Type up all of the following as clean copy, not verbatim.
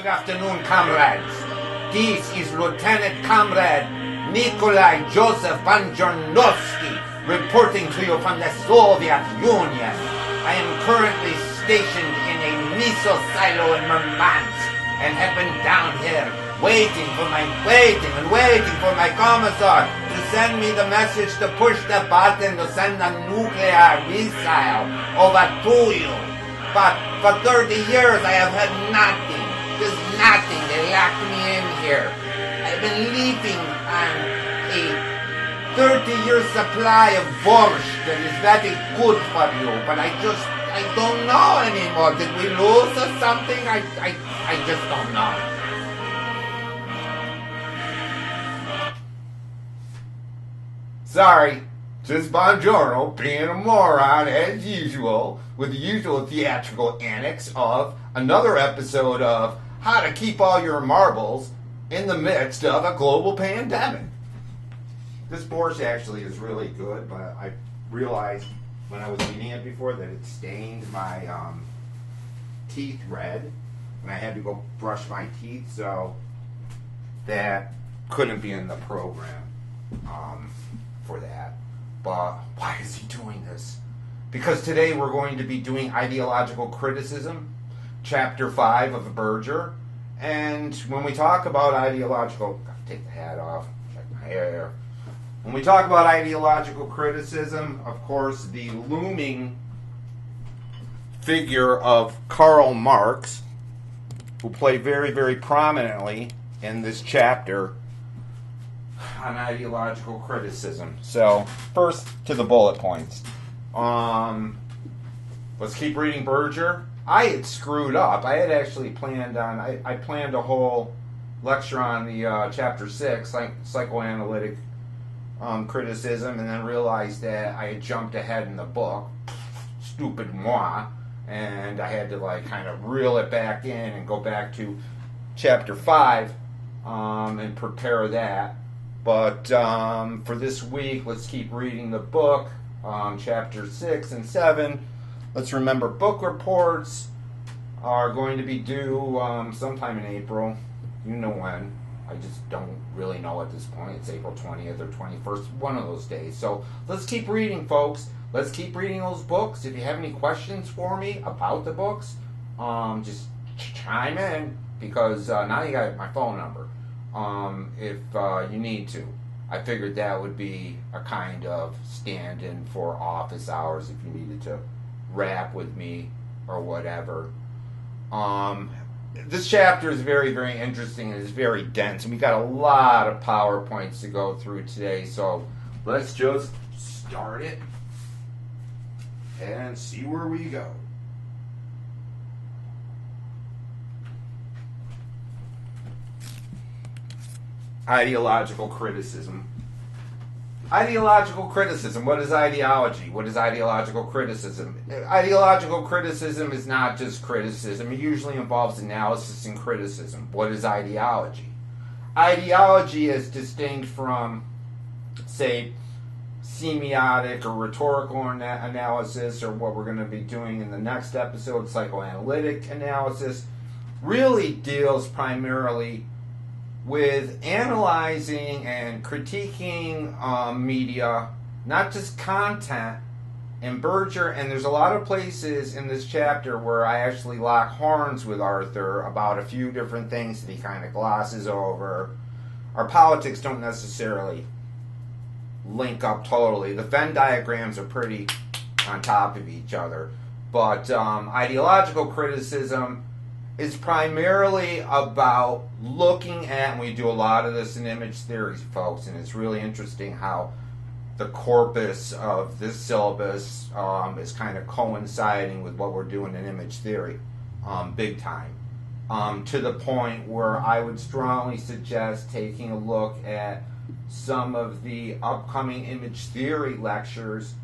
Good afternoon, comrades. This is Lieutenant Comrade Nikolai Joseph Bonjarnowski reporting to you from the Soviet Union. I am currently stationed in a missile silo in Murmansk and have been down here waiting for my commissar to send me the message to push the button to send a nuclear missile over to you. But for 30 years I have had nothing. Just nothing. They locked me in here. I've been living on a 30-year supply of borscht that is very good for you, but I don't know anymore. Did we lose or something? I just don't know. Sorry, just buongiorno, being a moron as usual, with the usual theatrical annex of another episode of How to Keep All Your Marbles in the Midst of a Global Pandemic. This borscht actually is really good, but I realized when I was eating it before that it stained my teeth red, and I had to go brush my teeth, so that couldn't be in the program for that. But why is he doing this? Because today we're going to be doing Ideological Criticism, Chapter 5 of Berger. And when we talk about ideological... Take the hat off, check my hair. When we talk about ideological criticism, of course, the looming figure of Karl Marx, who played very, very prominently in this chapter on ideological criticism. So, first to the bullet points. Let's keep reading Berger. I had screwed up. I had actually planned on... I planned a whole lecture on the chapter 6, psychoanalytic criticism, and then realized that I had jumped ahead in the book. Stupid moi. And I had to kind of reel it back in and go back to chapter 5 and prepare that. But for this week, let's keep reading the book, chapter 6 and 7. Let's remember book reports are going to be due sometime in April. You know when. I just don't really know at this point. It's April 20th or 21st, one of those days. So let's keep reading, folks. Let's keep reading those books. If you have any questions for me about the books, just chime in, because now you got my phone number. If you need to. I figured that would be a kind of stand-in for office hours if you needed to rap with me or whatever. This chapter is very, very interesting and it's very dense, and we got a lot of PowerPoints to go through today, so let's just start it and see where we go. Ideological criticism. Ideological criticism. What is ideology? What is ideological criticism? Ideological criticism is not just criticism. It usually involves analysis and criticism. What is ideology? Ideology is distinct from, say, semiotic or rhetorical analysis, or what we're going to be doing in the next episode, psychoanalytic analysis, really deals primarily with analyzing and critiquing media, not just content. In Berger, and there's a lot of places in this chapter where I actually lock horns with Arthur about a few different things that he kind of glosses over. Our politics don't necessarily link up totally. The Venn diagrams are pretty on top of each other. But ideological criticism is primarily about looking at, and we do a lot of this in image theory, folks, and it's really interesting how the corpus of this syllabus is kind of coinciding with what we're doing in image theory, big time. To the point where I would strongly suggest taking a look at some of the upcoming image theory lectures.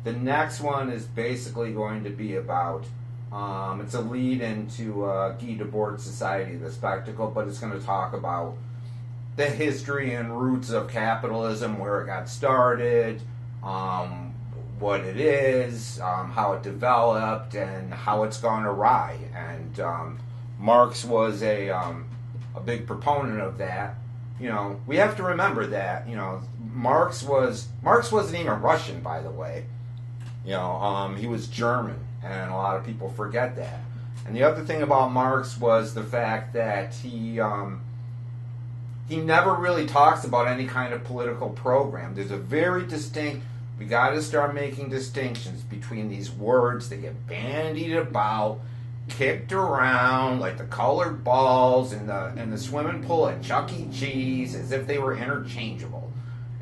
The next one is basically going to be about it's a lead into Guy Debord's Society of the Spectacle, but it's going to talk about the history and roots of capitalism, where it got started, what it is, how it developed, and how it's gone awry, and Marx was a big proponent of that. We have to remember that. Marx wasn't even Russian, by the way. He was German, and a lot of people forget that. And the other thing about Marx was the fact that he never really talks about any kind of political program. There's a very distinct. We got to start making distinctions between these words that get bandied about, kicked around like the colored balls in the swimming pool at Chuck E. Cheese, as if they were interchangeable.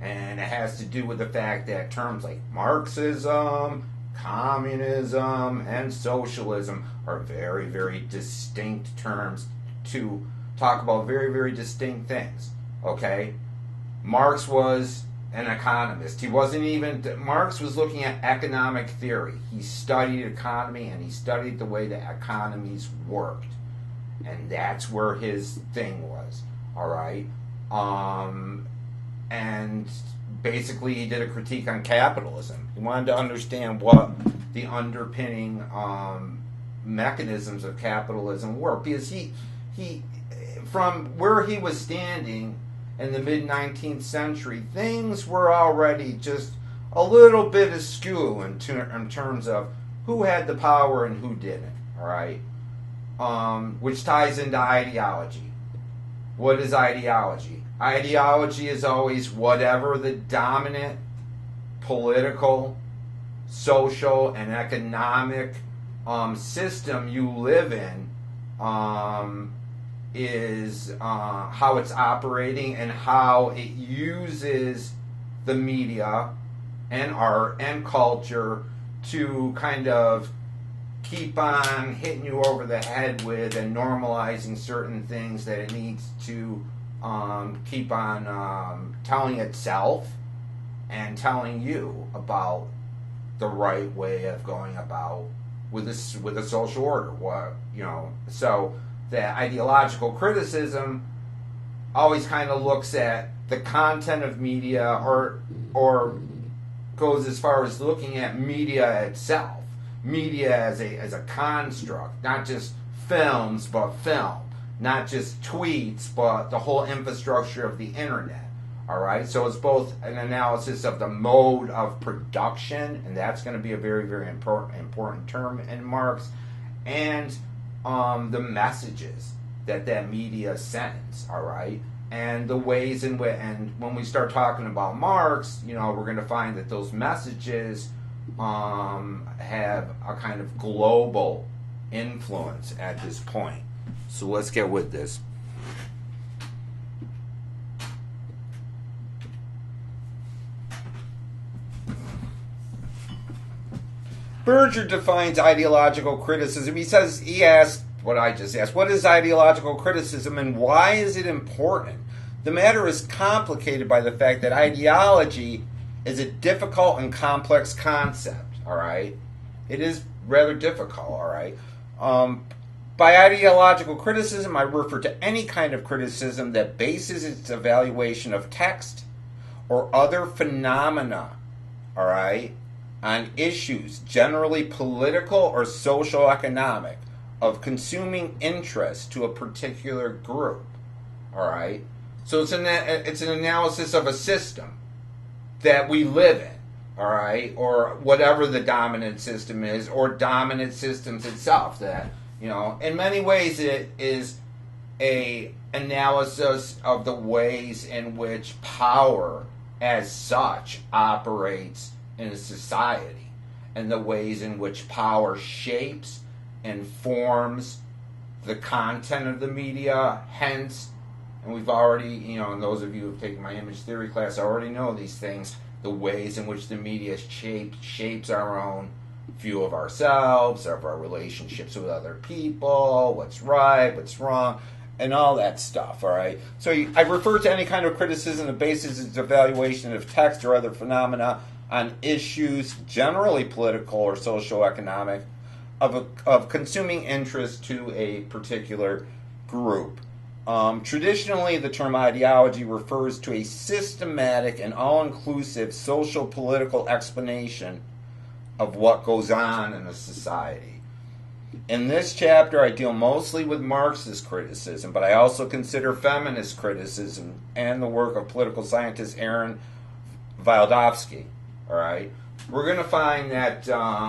And it has to do with the fact that terms like Marxism, communism, and socialism are very, very distinct terms to talk about very, very distinct things. Okay? Marx was an economist. Marx was looking at economic theory. He studied economy, and he studied the way that economies worked. And that's where his thing was. All right? And basically he did a critique on capitalism. He wanted to understand what the underpinning mechanisms of capitalism were. Because he from where he was standing in the mid-19th century, things were already just a little bit askew in terms of who had the power and who didn't, all right? Which ties into ideology. What is ideology? Ideology is always whatever the dominant political, social, and economic system you live in is how it's operating and how it uses the media and art and culture to kind of keep on hitting you over the head with and normalizing certain things that it needs to keep on telling itself and telling you about the right way of going about with a social order. So that ideological criticism always kind of looks at the content of media or goes as far as looking at media itself. Media as a construct, not just films, but film. Not just tweets, but the whole infrastructure of the internet. All right? So it's both an analysis of the mode of production, and that's going to be a very, very important term in Marx, and the messages that media sends. All right? And the ways in which, and when we start talking about Marx, we're going to find that those messages have a kind of global influence at this point. So let's get with this. Berger defines ideological criticism. He asked what I just asked. What is ideological criticism and why is it important? The matter is complicated by the fact that ideology is a difficult and complex concept, all right? It is rather difficult, all right? By ideological criticism, I refer to any kind of criticism that bases its evaluation of text or other phenomena, all right, on issues, generally political or social economic, of consuming interest to a particular group, all right? So it's an analysis of a system that we live in, all right, or whatever the dominant system is, or dominant systems itself. That in many ways, it is a analysis of the ways in which power, as such, operates in a society, and the ways in which power shapes and forms the content of the media. Hence. And we've already, and those of you who have taken my image theory class already know these things, the ways in which the media shapes our own view of ourselves, of our relationships with other people, what's right, what's wrong, and all that stuff, all right? So I refer to any kind of criticism that bases its evaluation of text or other phenomena on issues, generally political or social-economic, of consuming interest to a particular group. Traditionally, the term ideology refers to a systematic and all-inclusive social-political explanation of what goes on in a society. In this chapter, I deal mostly with Marxist criticism, but I also consider feminist criticism and the work of political scientist Aaron Wildavsky. All right, we're going to find that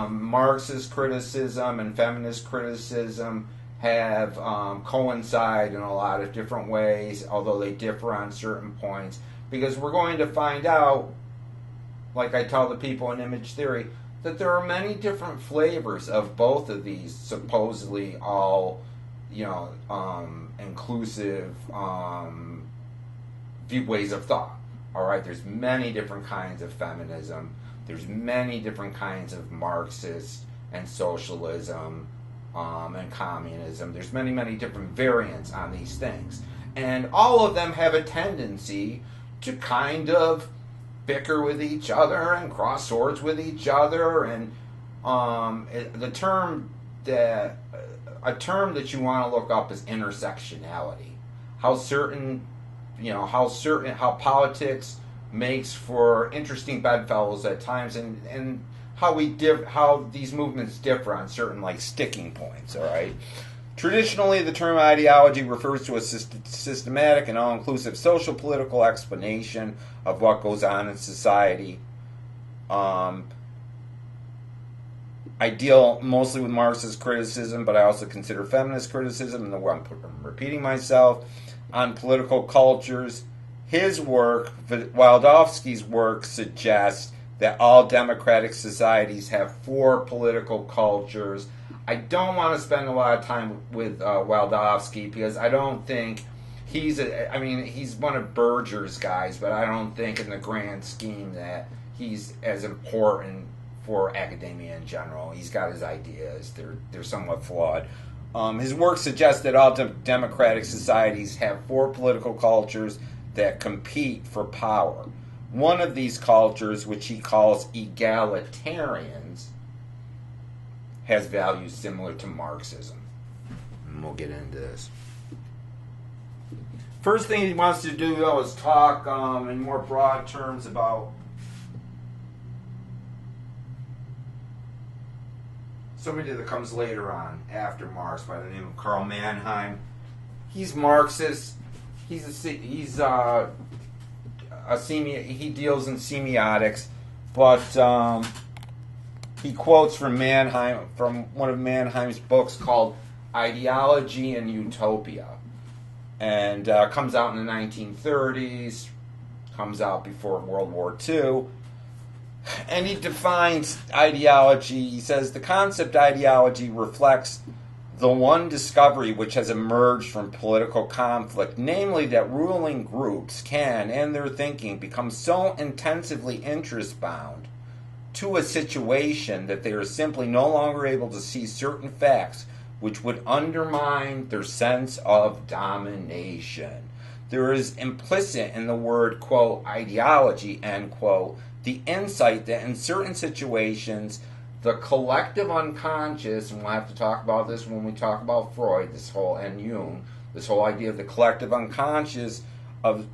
Marxist criticism and feminist criticism have coincide in a lot of different ways, although they differ on certain points. Because we're going to find out, like I tell the people in image theory, that there are many different flavors of both of these supposedly all, inclusive ways of thought. All right, there's many different kinds of feminism. There's many different kinds of Marxist and socialism and communism. There's many, many different variants on these things. And all of them have a tendency to kind of bicker with each other and cross swords with each other. And a term that you want to look up is intersectionality. How politics makes for interesting bedfellows at times, and how these movements differ on certain sticking points. All right. Traditionally, the term ideology refers to a systematic and all-inclusive social political explanation of what goes on in society. I deal mostly with Marxist criticism, but I also consider feminist criticism, and I'm repeating myself, on political cultures. His work, Wildavsky's work, suggests that all democratic societies have 4 political cultures. I don't want to spend a lot of time with Wildavsky because I don't think he's one of Berger's guys, but I don't think in the grand scheme that he's as important for academia in general. He's got his ideas. They're somewhat flawed. His work suggests that all democratic societies have 4 political cultures that compete for power. One of these cultures, which he calls egalitarians, has values similar to Marxism. And we'll get into this. First thing he wants to do, though, is talk in more broad terms about somebody that comes later on, after Marx, by the name of Karl Mannheim. He's Marxist. He deals in semiotics, but he quotes from one of Mannheim's books called Ideology and Utopia, and comes out in the 1930s, comes out before World War II, and he defines ideology. He says the concept ideology reflects the one discovery which has emerged from political conflict, namely that ruling groups can, in their thinking, become so intensively interest-bound to a situation that they are simply no longer able to see certain facts which would undermine their sense of domination. There is implicit in the word, quote, ideology, end quote, the insight that in certain situations the collective unconscious, and we'll have to talk about this when we talk about Freud, and Jung, this whole idea of the collective unconscious of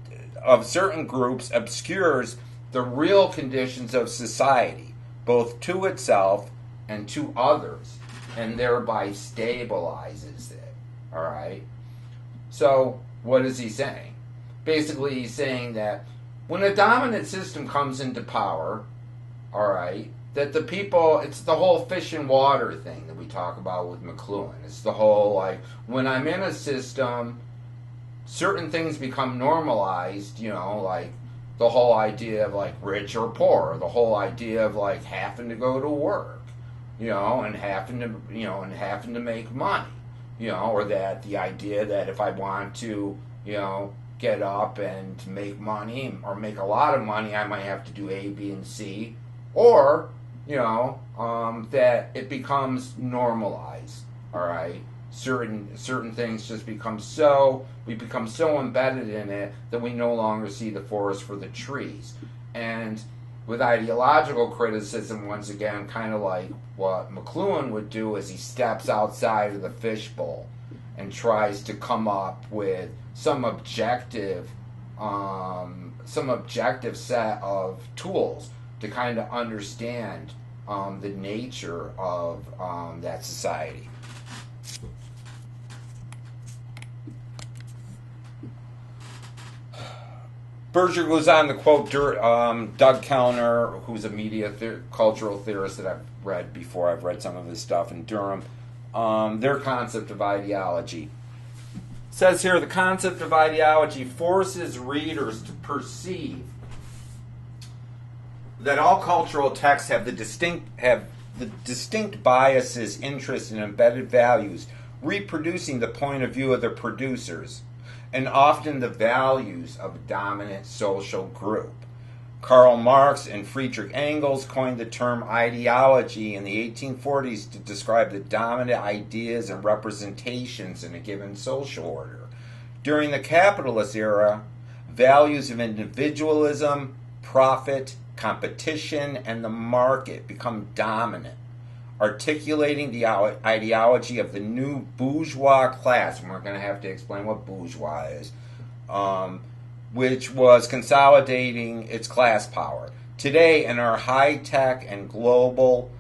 certain groups obscures the real conditions of society, both to itself and to others, and thereby stabilizes it. All right? So, what is he saying? Basically, he's saying that when a dominant system comes into power, all right, that the people, it's the whole fish and water thing that we talk about with McLuhan. It's the whole, when I'm in a system, certain things become normalized, the whole idea of, rich or poor, the whole idea of, having to go to work, and having to make money, or that the idea that if I want to, get up and make money, or make a lot of money, I might have to do A, B, and C, or that it becomes normalized. All right, certain things just we become so embedded in it that we no longer see the forest for the trees. And with ideological criticism, once again, kind of like what McLuhan would do, is he steps outside of the fishbowl and tries to come up with some objective set of tools to kind of understand the nature of that society. Berger goes on to quote Doug Kellner, who's a cultural theorist that I've read before. I've read some of his stuff in Durham. Their concept of ideology. It says here, the concept of ideology forces readers to perceive that all cultural texts have the distinct biases, interests, and embedded values, reproducing the point of view of their producers, and often the values of a dominant social group. Karl Marx and Friedrich Engels coined the term ideology in the 1840s to describe the dominant ideas and representations in a given social order. During the capitalist era, values of individualism, profit, competition, and the market become dominant, articulating the ideology of the new bourgeois class, and we're going to have to explain what bourgeois is, which was consolidating its class power. Today, in our high-tech and global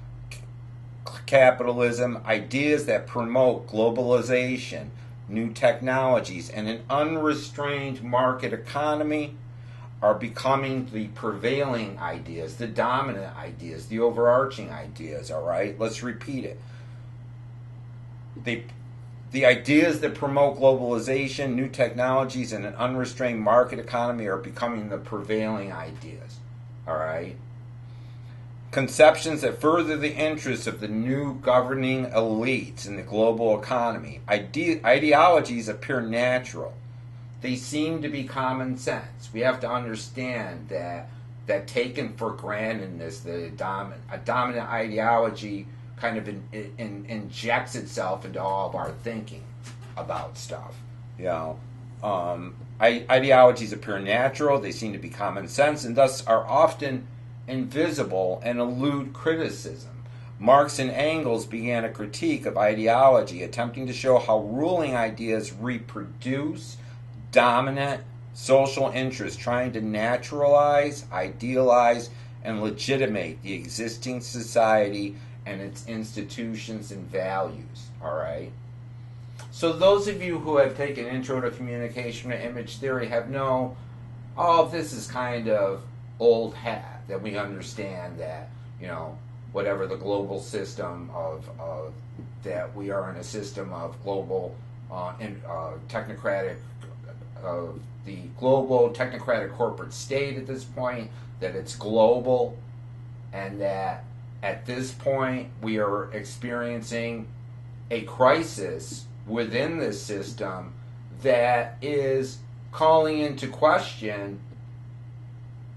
capitalism, ideas that promote globalization, new technologies, and an unrestrained market economy are becoming the prevailing ideas, the dominant ideas, the overarching ideas, all right? Let's repeat it. The ideas that promote globalization, new technologies, and an unrestrained market economy are becoming the prevailing ideas, all right? Conceptions that further the interests of the new governing elites in the global economy. Ideologies appear natural. They seem to be common sense. We have to understand that taken for grantedness, a dominant ideology kind of injects itself into all of our thinking about stuff. Ideologies appear natural, they seem to be common sense, and thus are often invisible and elude criticism. Marx and Engels began a critique of ideology, attempting to show how ruling ideas reproduce dominant social interests, trying to naturalize, idealize, and legitimate the existing society and its institutions and values. All right? So those of you who have taken Intro to Communication and Image Theory have known, this is kind of old hat, that we understand that, whatever the global system of that we are in a system of global technocratic, the global technocratic corporate state at this point, that it's global, and that at this point we are experiencing a crisis within this system that is calling into question,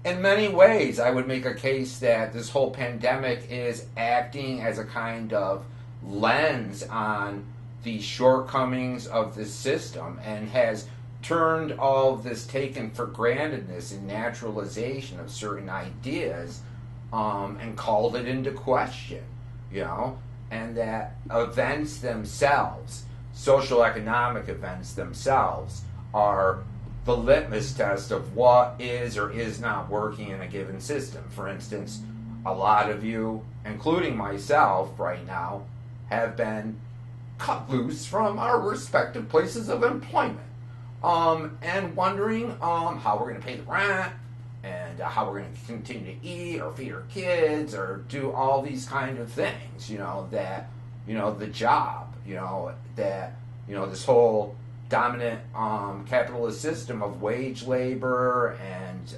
in many ways, I would make a case that this whole pandemic is acting as a kind of lens on the shortcomings of this system and has turned all of this taken for grantedness and naturalization of certain ideas and called it into question, and that events themselves, social economic events themselves, are the litmus test of what is or is not working in a given system. For instance, a lot of you, including myself right now, have been cut loose from our respective places of employment, and wondering how we're going to pay the rent, and how we're going to continue to eat or feed our kids or do all these kind of things, the job, this whole dominant capitalist system of wage labor and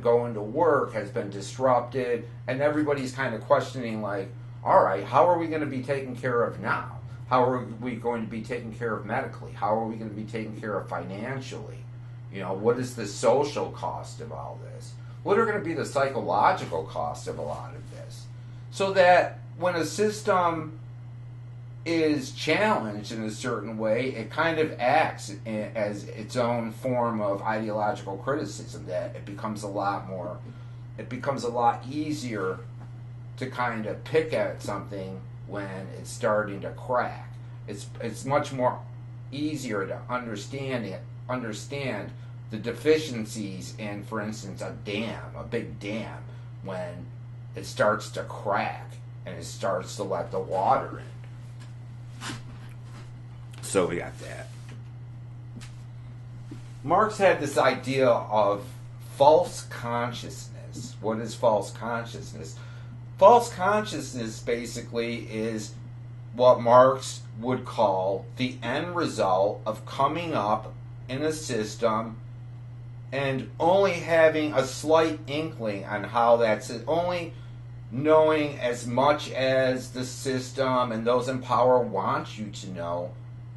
going to work has been disrupted, and everybody's kind of questioning, like, all right, how are we going to be taken care of now? How are we going to be taken care of medically? How are we going to be taken care of financially? What is the social cost of all this? What are going to be the psychological costs of a lot of this? So that when a system is challenged in a certain way, it kind of acts as its own form of ideological criticism, that it becomes a lot easier to kind of pick at something when it's starting to crack. It's much more easier to understand the deficiencies in, for instance, a big dam, when it starts to crack and it starts to let the water in. So we got that. Marx had this idea of false consciousness. What is false consciousness? False consciousness basically is what Marx would call the end result of coming up in a system and only having a slight inkling on how that's it, only knowing as much as the system and those in power want you to know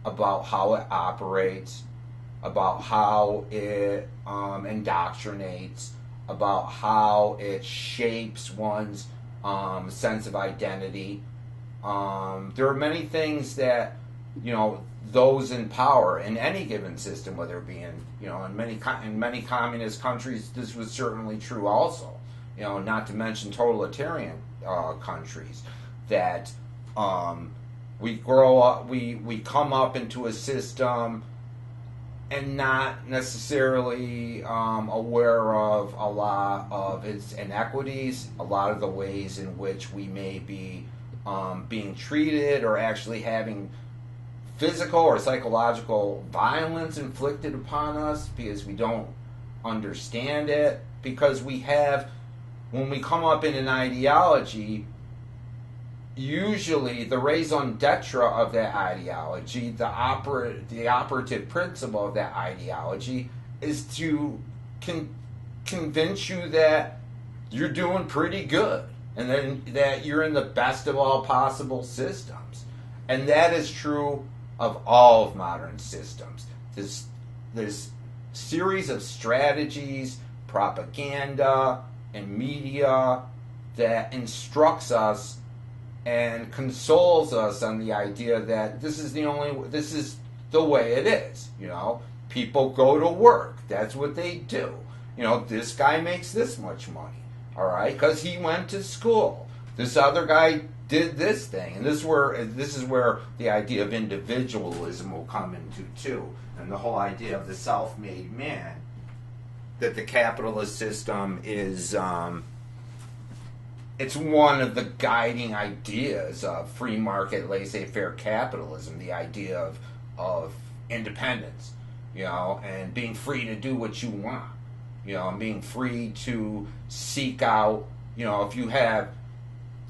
about how it operates, about how it indoctrinates, about how it shapes one's sense of identity. There are many things that, those in power in any given system, whether it be in many communist countries, this was certainly true also. Not to mention totalitarian countries, that we grow up, we come up into a system and not necessarily aware of a lot of its inequities, a lot of the ways in which we may be being treated or actually having physical or psychological violence inflicted upon us because we don't understand it. Because when we come up in an ideology, usually the raison d'etre of that ideology, the operative principle of that ideology, is to convince you that you're doing pretty good and then that you're in the best of all possible systems. And that is true of all of modern systems. This series of strategies, propaganda, and media that instructs us and consoles us on the idea that this is the way it is. People go to work. That's what they do. This guy makes this much money, all right, because he went to school. This other guy did this thing, and this is where the idea of individualism will come into too, and the whole idea of the self-made man. That the capitalist system is it's one of the guiding ideas of free market, laissez-faire capitalism, the idea of independence, and being free to do what you want, and being free to seek out,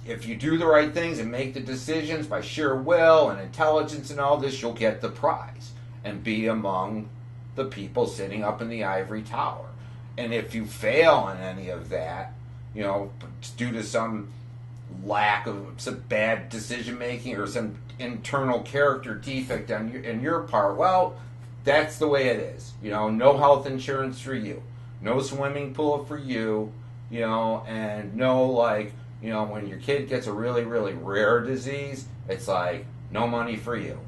if you do the right things and make the decisions by sheer will and intelligence and all this, you'll get the prize and be among the people sitting up in the ivory tower. And if you fail in any of that, due to some lack of some bad decision making or some internal character defect in your part, well, that's the way it is. No health insurance for you, no swimming pool for you, and no when your kid gets a really, really rare disease, it's like no money for you,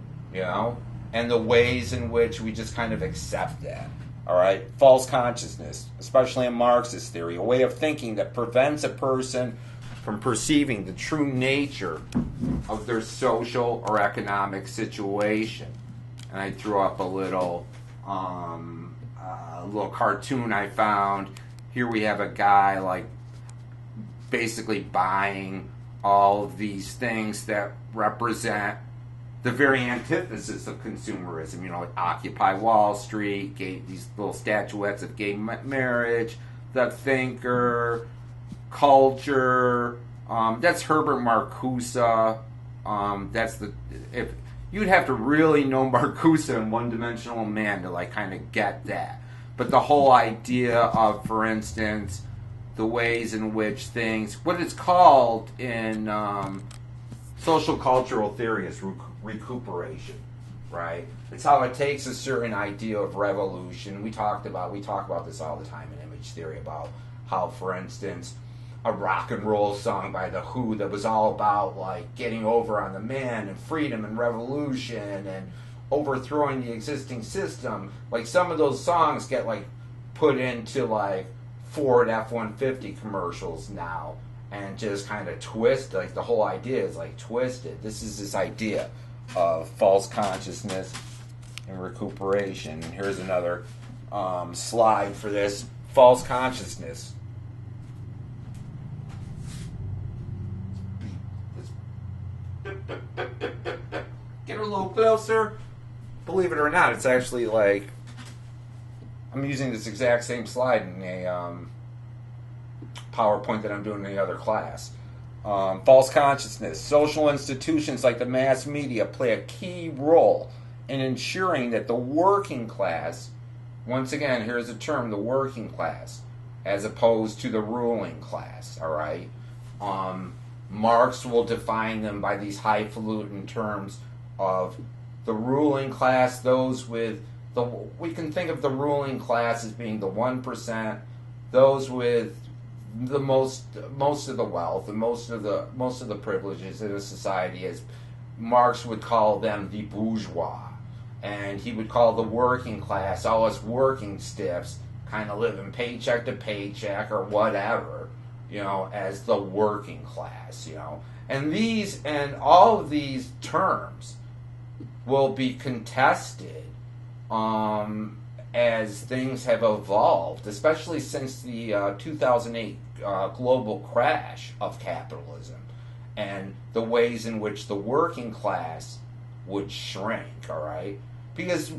and the ways in which we just kind of accept that. All right, false consciousness, especially in Marxist theory, a way of thinking that prevents a person from perceiving the true nature of their social or economic situation. And I threw up a little cartoon I found. Here we have a guy basically buying all of these things that represent the very antithesis of consumerism, Occupy Wall Street, these little statuettes of gay marriage, The Thinker, Culture. That's Herbert Marcuse. If you'd have to really know Marcuse and One Dimensional Man to kind of get that. But the whole idea of, for instance, the ways in which things, what it's called in social cultural theory is recuperation, right? It's how it takes a certain idea of revolution. We talk about this all the time in image theory about how, for instance, a rock and roll song by The Who that was all about getting over on the man and freedom and revolution and overthrowing the existing system. Some of those songs get put into Ford F-150 commercials now and just kind of twist, the whole idea is twisted. This is this idea of false consciousness and recuperation. And here's another slide for this false consciousness. Get a little closer. Believe it or not, it's actually I'm using this exact same slide in a PowerPoint that I'm doing in the other class. False consciousness. Social institutions like the mass media play a key role in ensuring that the working class, once again, here's a term, the working class, as opposed to the ruling class, all right? Marx will define them by these highfalutin terms of the ruling class, those with we can think of the ruling class as being the 1%, those with the most of the wealth and most of the privileges in a society, as Marx would call them the bourgeois, and he would call the working class, all us working stiffs, kind of living paycheck to paycheck or whatever, as the working class, and all of these terms will be contested as things have evolved, especially since the 2008 global crash of capitalism and the ways in which the working class would shrink, all right? Because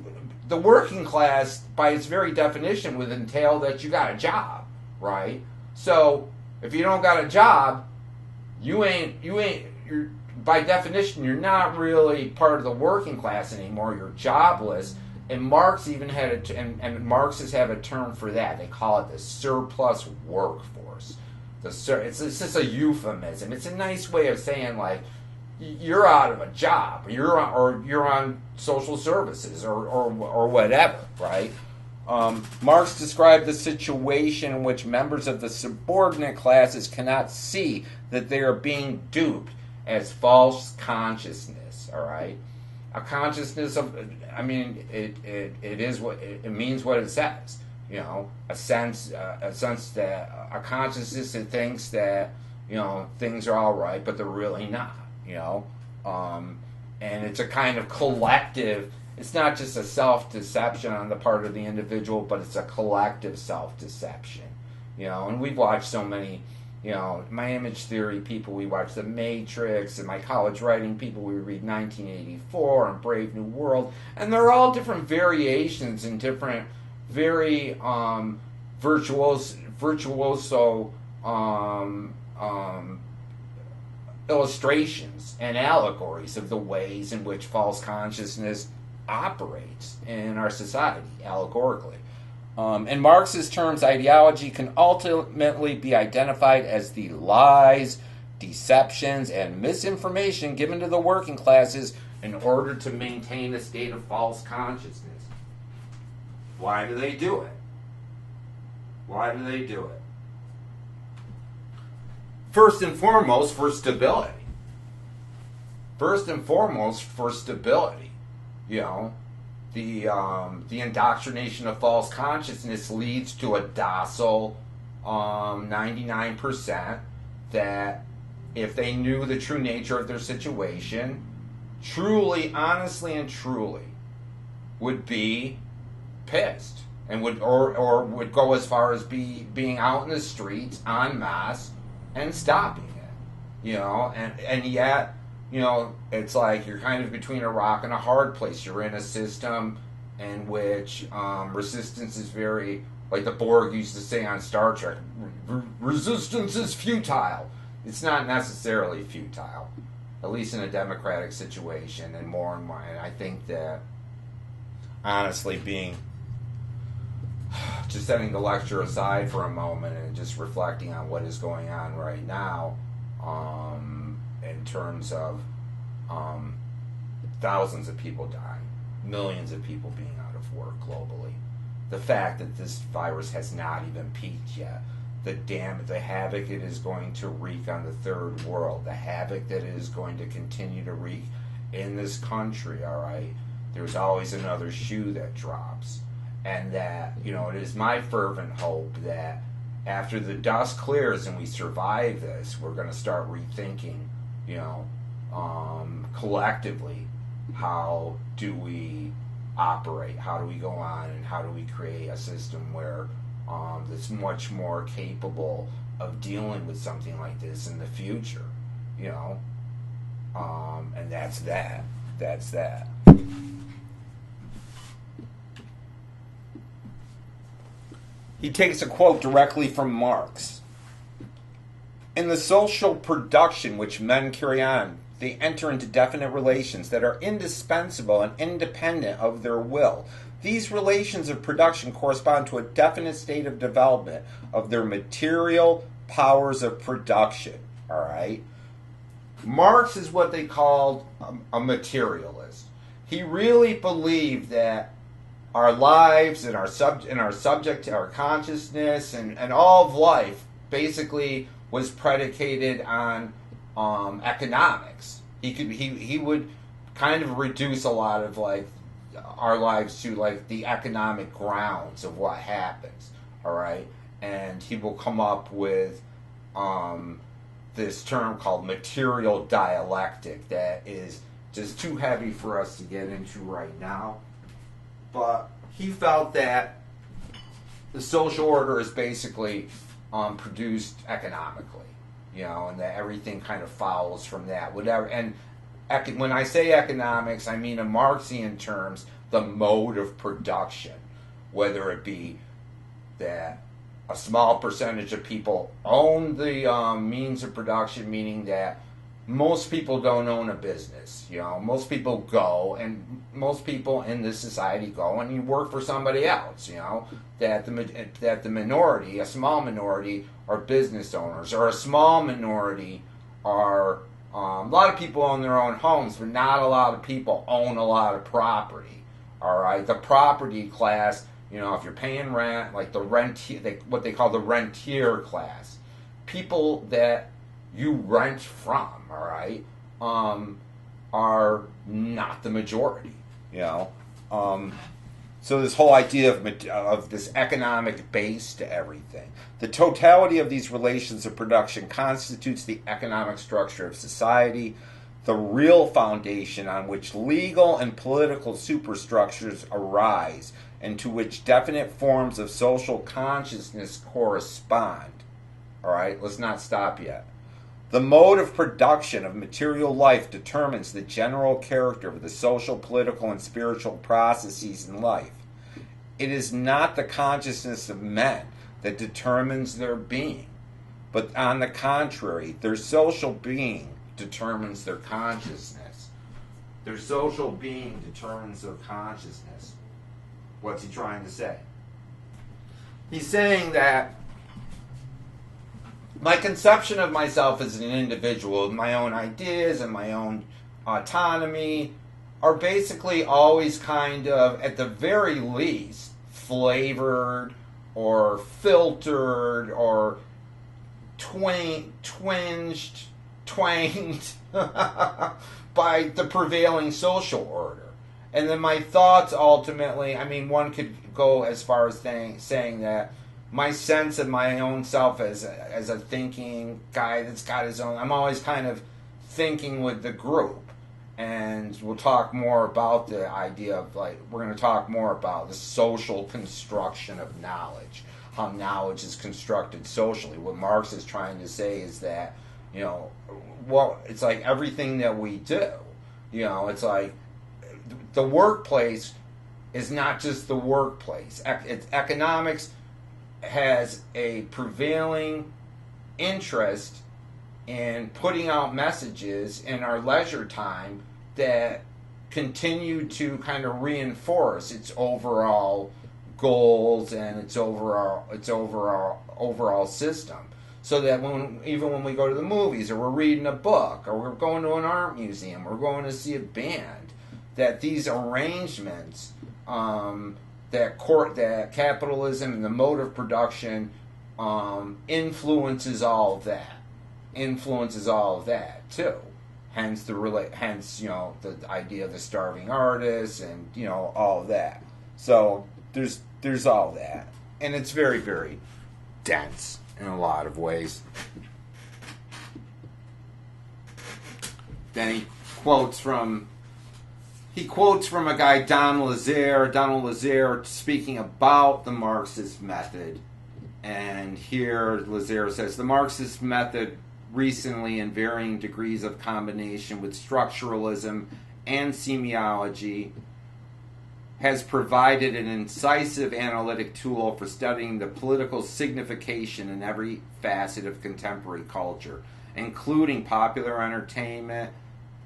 the working class, by its very definition, would entail that you got a job, right? So if you don't got a job, you're by definition, you're not really part of the working class anymore. You're jobless. And Marx even had and Marxists have a term for that. They call it the surplus workforce. It's just a euphemism. It's a nice way of saying, like, you're out of a job, you're on social services or whatever, right? Marx described the situation in which members of the subordinate classes cannot see that they are being duped as false consciousness, all right? A consciousness of, it is what it means, what it says, a sense that a consciousness that thinks that things are all right, but they're really not, and it's a kind of collective. It's not just a self-deception on the part of the individual, but it's a collective self-deception, and we've watched so many. My image theory people, we watch The Matrix, and my college writing people, we read 1984 and Brave New World, and they're all different variations and different, very virtuoso illustrations and allegories of the ways in which false consciousness operates in our society, allegorically. In Marx's terms, ideology can ultimately be identified as the lies, deceptions, and misinformation given to the working classes in order to maintain a state of false consciousness. Why do they do it? Why do they do it? First and foremost, for stability. First and foremost, for stability. The indoctrination of false consciousness leads to a docile 99% that, if they knew the true nature of their situation, truly, honestly, and truly, would be pissed and would would go as far as being out in the streets en masse and stopping it. And yet, it's like you're kind of between a rock and a hard place. You're in a system in which resistance is very, like the Borg used to say on Star Trek, resistance is futile. It's not necessarily futile, at least in a democratic situation, and more and more. And I think that, honestly, just setting the lecture aside for a moment and just reflecting on what is going on right now, in terms of thousands of people dying, millions of people being out of work globally, the fact that this virus has not even peaked yet, the havoc it is going to wreak on the third world, the havoc that it is going to continue to wreak in this country, all right? There's always another shoe that drops. And that, it is my fervent hope that after the dust clears and we survive this, we're going to start rethinking, collectively, how do we operate? How do we go on, and how do we create a system where that's much more capable of dealing with something like this in the future, and that's that. he takes a quote directly from Marx. In the social production which men carry on, they enter into definite relations that are indispensable and independent of their will. These relations of production correspond to a definite state of development of their material powers of production. All right? Marx is what they called a materialist. He really believed that our lives and our subject, our consciousness, and all of life basically was predicated on economics. He would kind of reduce a lot of like our lives to like the economic grounds of what happens. All right, and he will come up with this term called material dialectic that is just too heavy for us to get into right now. But he felt that the social order is basically produced economically, and that everything kind of follows from that. Whatever. And when I say economics, I mean in Marxian terms, the mode of production, whether it be that a small percentage of people own the means of production, meaning that most people don't own a business. Most people go, and most people in this society go and you work for somebody else. That the minority, a small minority, are business owners, or a small minority are. A lot of people own their own homes, but not a lot of people own a lot of property. All right, the property class. If you're paying rent, like the rentier, what they call the rentier class, people that you rent from, all right, are not the majority. So this whole idea of this economic base to everything, the totality of these relations of production constitutes the economic structure of society, the real foundation on which legal and political superstructures arise, and to which definite forms of social consciousness correspond. All right, let's not stop yet. The mode of production of material life determines the general character of the social, political, and spiritual processes in life. It is not the consciousness of men that determines their being, but on the contrary, their social being determines their consciousness. Their social being determines their consciousness. What's he trying to say? He's saying that my conception of myself as an individual, my own ideas and my own autonomy, are basically always kind of, at the very least, flavored or filtered or twanged by the prevailing social order. And then my thoughts ultimately, one could go as far as saying that my sense of my own self as a thinking guy that's got his own, I'm always kind of thinking with the group. And we'll talk more about the idea of, we're going to talk more about the social construction of knowledge, how knowledge is constructed socially. What Marx is trying to say is that, it's like everything that we do. It's like the workplace is not just the workplace. Economics has a prevailing interest in putting out messages in our leisure time that continue to kind of reinforce its overall goals and its overall system. So that even when we go to the movies, or we're reading a book, or we're going to an art museum, or we're going to see a band, that these arrangements, that capitalism and the mode of production influences all of that. Influences all of that too. Hence the idea of the starving artist and all of that. So there's all that, and it's very, very dense in a lot of ways. Then he quotes from a guy, Donald Lazare, speaking about the Marxist method. And here Lazare says, the Marxist method, recently in varying degrees of combination with structuralism and semiology, has provided an incisive analytic tool for studying the political signification in every facet of contemporary culture, including popular entertainment,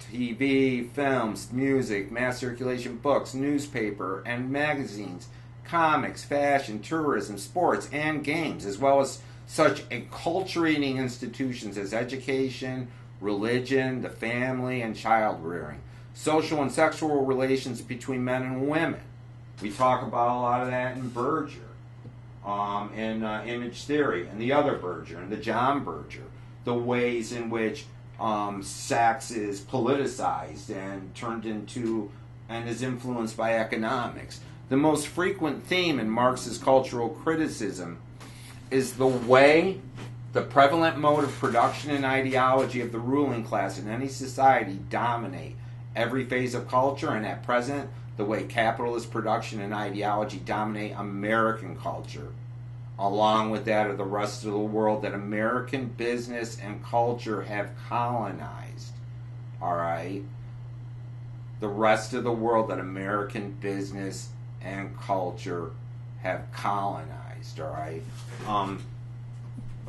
TV, films, music, mass circulation books, newspaper and magazines, comics, fashion, tourism, sports, and games, as well as such acculturating institutions as education, religion, the family, and child rearing, social and sexual relations between men and women. We talk about a lot of that in Berger, in Image Theory, and the other Berger, and the John Berger, the ways in which sex is politicized and turned into and is influenced by economics. The most frequent theme in Marx's cultural criticism is the way the prevalent mode of production and ideology of the ruling class in any society dominate every phase of culture, and at present, the way capitalist production and ideology dominate American culture, along with that of the rest of the world that American business and culture have colonized. All right? The rest of the world that American business and culture have colonized. All right?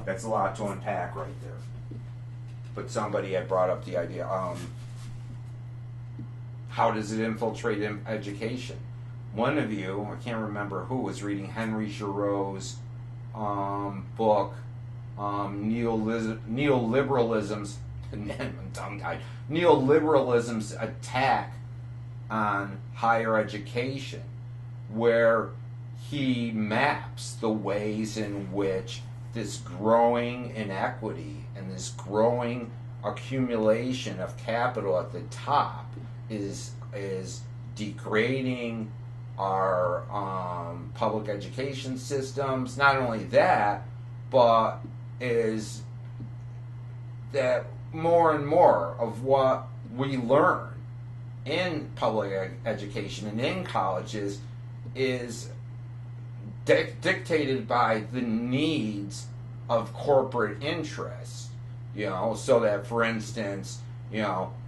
That's a lot to unpack right there. But somebody had brought up the idea, how does it infiltrate education? One of you, I can't remember who, was reading Henry Giroir's book, Neoliberalism's tongue-tied, Neoliberalism's attack on higher education, where he maps the ways in which this growing inequity and this growing accumulation of capital at the top is degrading our public education systems. Not only that, but is that more and more of what we learn in public education and in colleges is dictated by the needs of corporate interests. So that, for instance,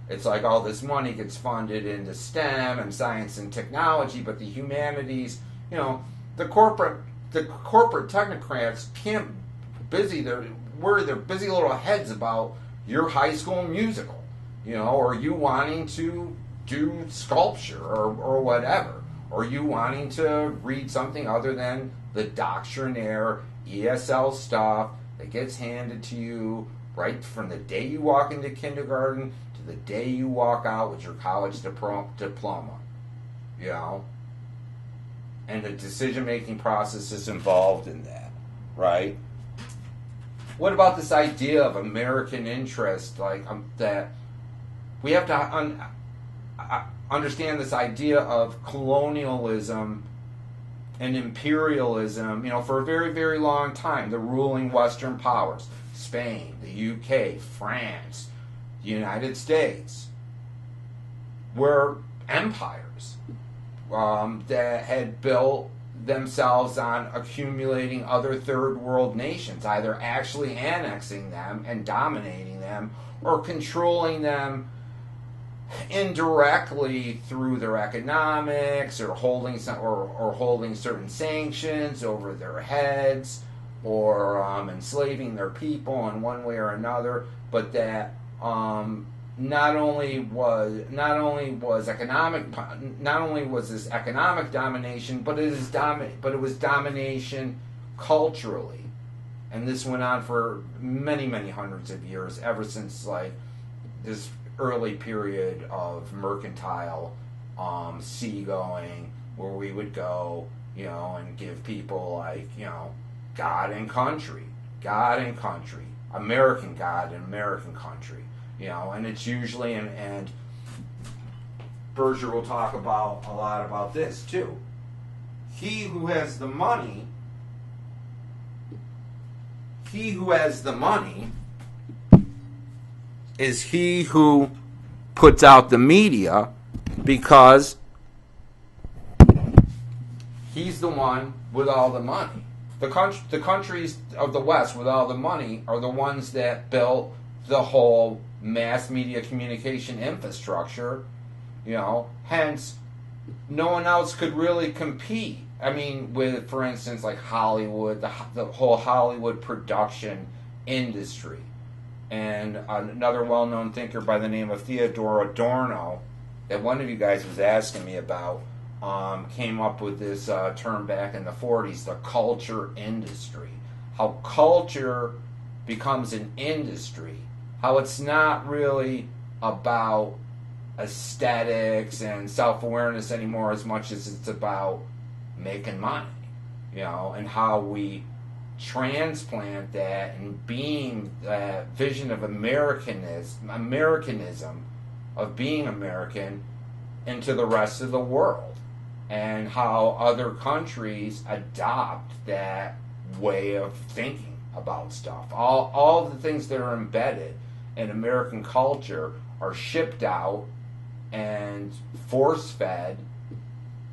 it's like all this money gets funded into STEM and science and technology, but the humanities, the corporate technocrats can't worry their busy little heads about your high school musical, or you wanting to do sculpture or whatever, or you wanting to read something other than the doctrinaire ESL stuff that gets handed to you right from the day you walk into kindergarten to the day you walk out with your college diploma, and the decision-making process is involved in that, right? What about this idea of American interest, that we have to understand this idea of colonialism and imperialism, for a very, very long time. The ruling Western powers, Spain, the UK, France, the United States, were empires that had built themselves on accumulating other third world nations, either actually annexing them and dominating them, or controlling them indirectly through their economics, or holding certain sanctions over their heads, or enslaving their people in one way or another. But that not only was this economic domination, but it was domination culturally, and this went on for many, many hundreds of years, ever since this early period of mercantile seagoing, where we would go, and give people God and country, American God and American country, and it's usually, and Berger will talk about a lot about this too. He who has the money is he who puts out the media, because he's the one with all the money. The countries of the West with all the money are the ones that built the whole mass media communication infrastructure, hence no one else could really compete. I mean, with, for instance, like Hollywood, the whole Hollywood production industry. And another well-known thinker by the name of Theodore Adorno, that one of you guys was asking me about, came up with this term back in the 40s, the culture industry. How culture becomes an industry. How it's not really about aesthetics and self-awareness anymore as much as it's about making money, and how we transplant that and being that vision of Americanism, of being American, into the rest of the world, and how other countries adopt that way of thinking about stuff. All the things that are embedded in American culture are shipped out and force-fed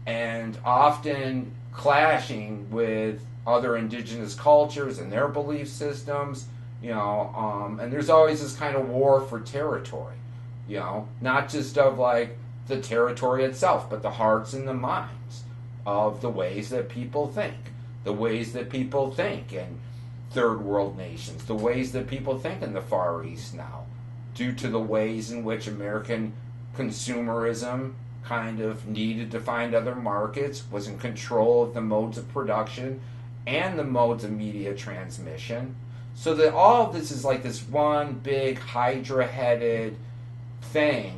and often clashing with other indigenous cultures and their belief systems, and there's always this kind of war for territory, not just of like the territory itself, but the hearts and the minds of the ways that people think, in third world nations, the ways that people think in the Far East now, due to the ways in which American consumerism kind of needed to find other markets, was in control of the modes of production and the modes of media transmission. So that all of this is like this one big hydra-headed thing,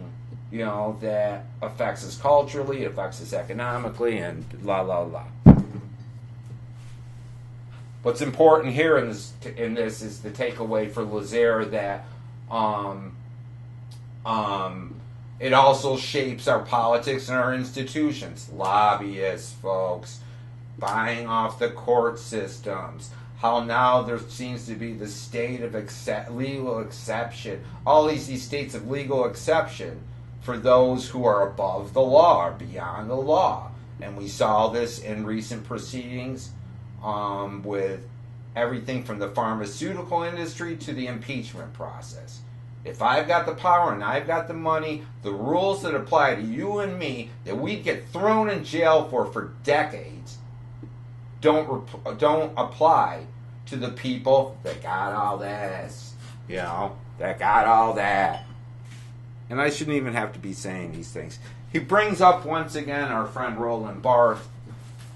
that affects us culturally, affects us economically, and la la la. What's important here in this is the takeaway for Lazare that it also shapes our politics and our institutions. Lobbyists, folks, buying off the court systems. How now there seems to be the state of legal exception. All these states of legal exception for those who are above the law or beyond the law. And we saw this in recent proceedings with everything from the pharmaceutical industry to the impeachment process. If I've got the power and I've got the money, the rules that apply to you and me that we'd get thrown in jail for decades don't apply to the people that got all this, that got all that. And I shouldn't even have to be saying these things. He brings up once again our friend Roland Barthes,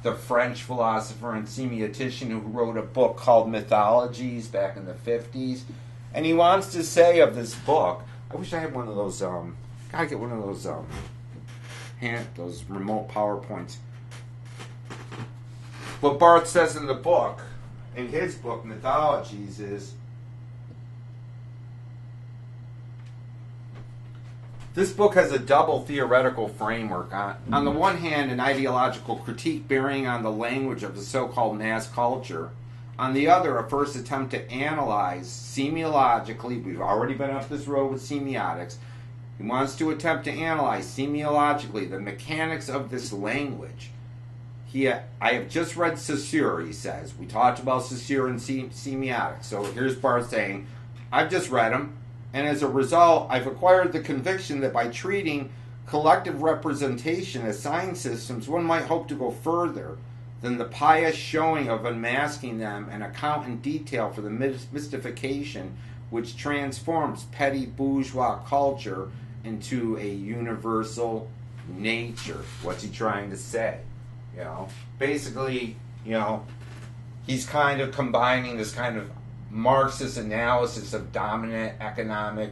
the French philosopher and semiotician who wrote a book called Mythologies back in the 50s. And he wants to say of this book, I wish I had one of those, gotta get one of those, those remote PowerPoints. What Barthes says in the book, in his book, Mythologies, is this book has a double theoretical framework. On the one hand, an ideological critique bearing on the language of the so-called mass culture. On the other, a first attempt to analyze semiologically, we've already been up this road with semiotics, he wants to attempt to analyze semiologically the mechanics of this language. I have just read Saussure, he says. We talked about Saussure and semiotics. So here's Barthes saying, I've just read him, and as a result, I've acquired the conviction that by treating collective representation as sign systems, one might hope to go further than the pious showing of unmasking them and account in detail for the mystification which transforms petty bourgeois culture into a universal nature. What's he trying to say? Basically, he's kind of combining this kind of Marxist analysis of dominant economic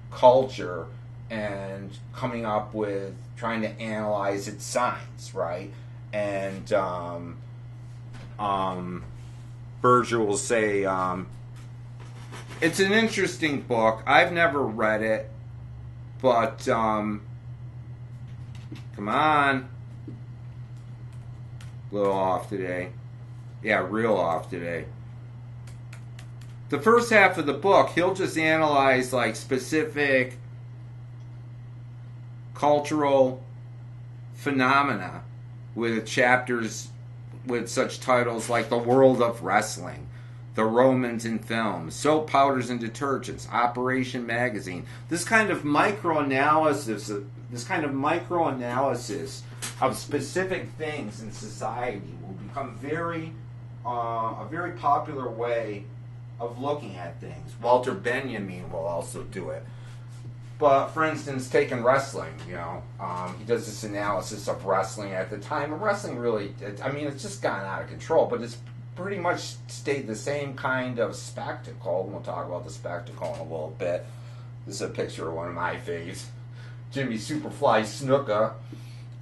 culture and coming up with trying to analyze its signs, right? And Berger will say it's an interesting book. I've never read it, but come on, a little off today. Yeah, real off today. The first half of the book, he'll just analyze like specific cultural phenomena with chapters with such titles like The World of Wrestling, The Romans in films, soap powders and detergents, Operation Magazine. This kind of microanalysis of specific things in society will become a very popular way of looking at things. Walter Benjamin will also do it. But, for instance, taking wrestling, he does this analysis of wrestling at the time. And wrestling really, it's just gotten out of control, but it's pretty much stayed the same kind of spectacle. And we'll talk about the spectacle in a little bit. This is a picture of one of my faves. Jimmy Superfly Snuka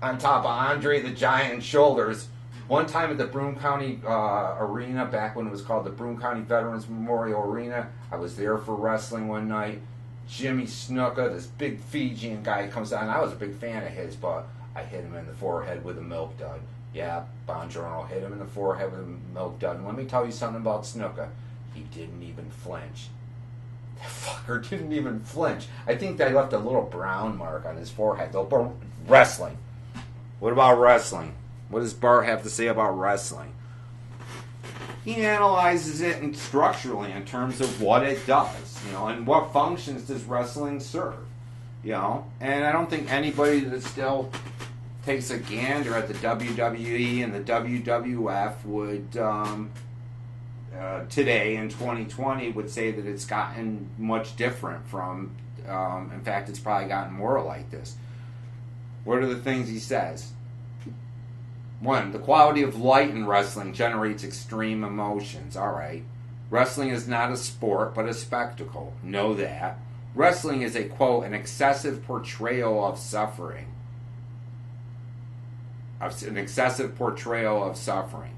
on top of Andre the Giant's shoulders. One time at the Broome County Arena, back when it was called the Broome County Veterans Memorial Arena, I was there for wrestling one night. Jimmy Snuka, this big Fijian guy, comes down. I was a big fan of his, but I hit him in the forehead with a milk dud. Yeah, Bongiorno hit him in the forehead with a milk dud. And let me tell you something about Snuka. He didn't even flinch. That fucker didn't even flinch. I think they left a little brown mark on his forehead. Though, but wrestling. What about wrestling? What does Bart have to say about wrestling? He analyzes it structurally in terms of what it does, and what functions does wrestling serve, And I don't think anybody that still takes a gander at the WWE and the WWF would, today in 2020, would say that it's gotten much different from, in fact, it's probably gotten more like this. What are the things he says? 1, the quality of light in wrestling generates extreme emotions. All right. Wrestling is not a sport, but a spectacle. Know that. Wrestling is a, quote, an excessive portrayal of suffering. An excessive portrayal of suffering.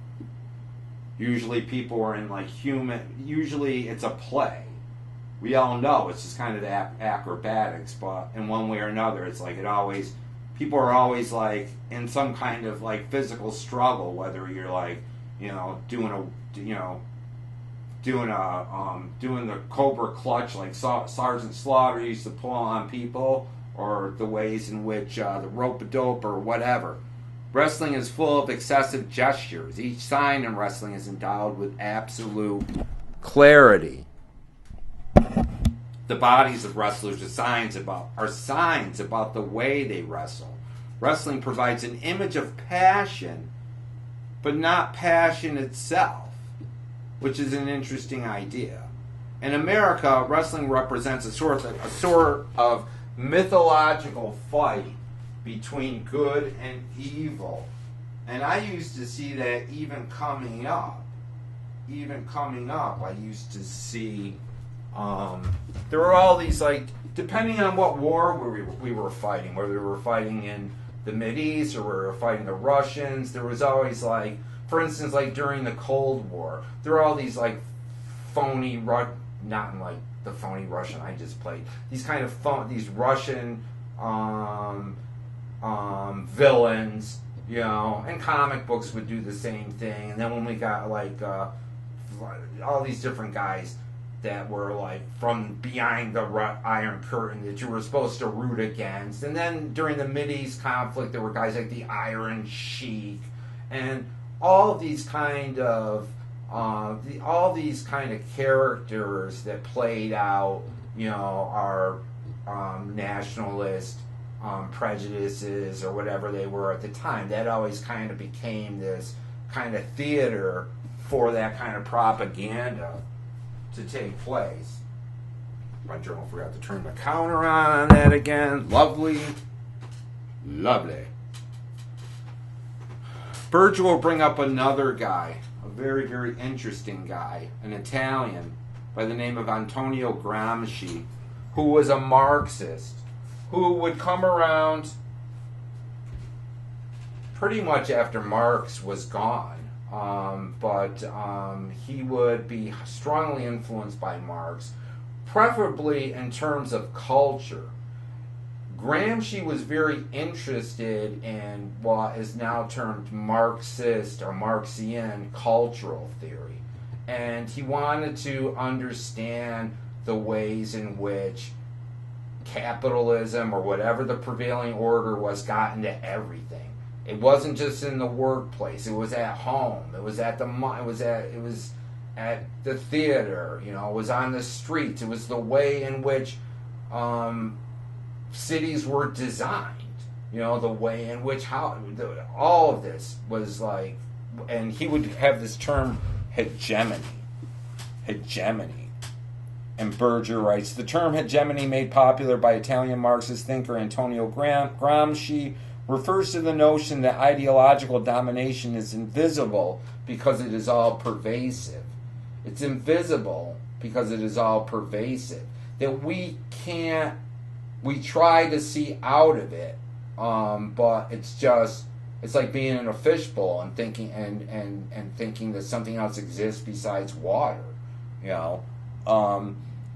Usually people are in usually it's a play. We all know it's just kind of the acrobatics, but in one way or another, it's like people are always in some kind of physical struggle, whether you're doing the Cobra Clutch like Sergeant Slaughter used to pull on people, or the ways in which the rope-a-dope or whatever. Wrestling is full of excessive gestures. Each sign in wrestling is endowed with absolute clarity. The bodies of wrestlers are signs about the way they wrestle. Wrestling provides an image of passion, but not passion itself, which is an interesting idea. In America, wrestling represents a sort of mythological fight between good and evil. And I used to see that even coming up, I used to see there were all these, depending on what war we were fighting, whether we were fighting in the Mideast or we were fighting the Russians, there was always, for instance, during the Cold War, there were all these, phony, not in, the phony Russian I just played, these kind of these Russian villains, and comic books would do the same thing. And then when we got, all these different guys that were from behind the Iron Curtain that you were supposed to root against. And then during the Mideast conflict, there were guys like the Iron Sheik, and all of these kind of characters that played out, our nationalist prejudices or whatever they were at the time. That always kind of became this kind of theater for that kind of propaganda to take place. My journal forgot to turn the counter on that again. Lovely. Virgil will bring up another guy, a very, very interesting guy, an Italian by the name of Antonio Gramsci, who was a Marxist, who would come around pretty much after Marx was gone. But he would be strongly influenced by Marx, preferably in terms of culture. Gramsci was very interested in what is now termed Marxist or Marxian cultural theory. And he wanted to understand the ways in which capitalism or whatever the prevailing order was got into everything. It wasn't just in the workplace. It was at home. It was at the theater, it was on the streets. It was the way in which cities were designed, the way in which all of this was like, and he would have this term hegemony. And Berger writes, the term hegemony, made popular by Italian Marxist thinker Antonio Gramsci, refers to the notion that ideological domination is invisible because it is all pervasive. It's invisible because it is all pervasive. That we try to see out of it, but it's like being in a fishbowl and thinking and thinking that something else exists besides water,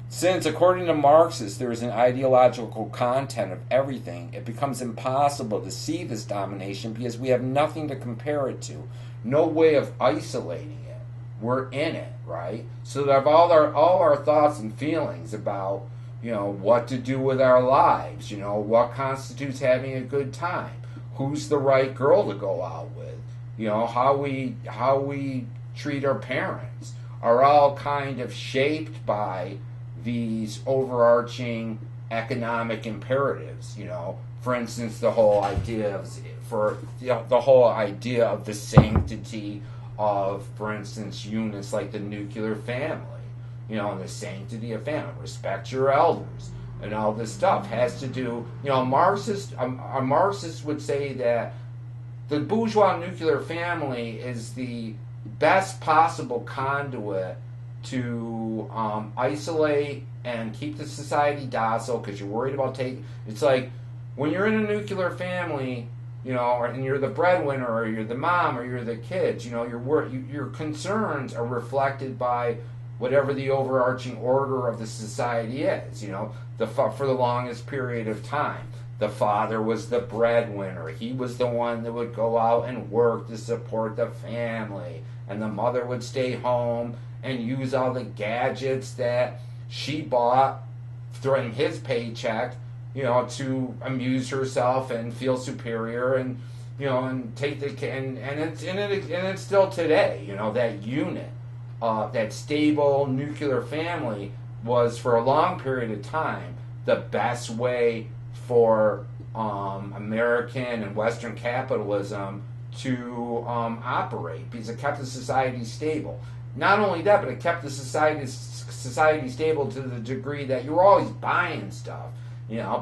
Since, according to Marxists, there is an ideological content of everything, it becomes impossible to see this domination because we have nothing to compare it to, no way of isolating it. We're in it, right? So that all our thoughts and feelings about, what to do with our lives, what constitutes having a good time, who's the right girl to go out with, how we treat our parents, are all kind of shaped by these overarching economic imperatives. For instance, the whole idea of the sanctity of, for instance, units like the nuclear family, and the sanctity of family, respect your elders, and all this stuff has to do. A Marxist would say that the bourgeois nuclear family is the best possible conduit to isolate and keep the society docile because you're worried about it's like when you're in a nuclear family, and you're the breadwinner or you're the mom or you're the kids, your concerns are reflected by whatever the overarching order of the society is, for the longest period of time. The father was the breadwinner. He was the one that would go out and work to support the family. And the mother would stay home and use all the gadgets that she bought during his paycheck, to amuse herself and feel superior and, and take and it's still today, that unit, that stable nuclear family was for a long period of time the best way for American and Western capitalism to operate because it kept the society stable. Not only that, but it kept the society stable to the degree that you were always buying stuff.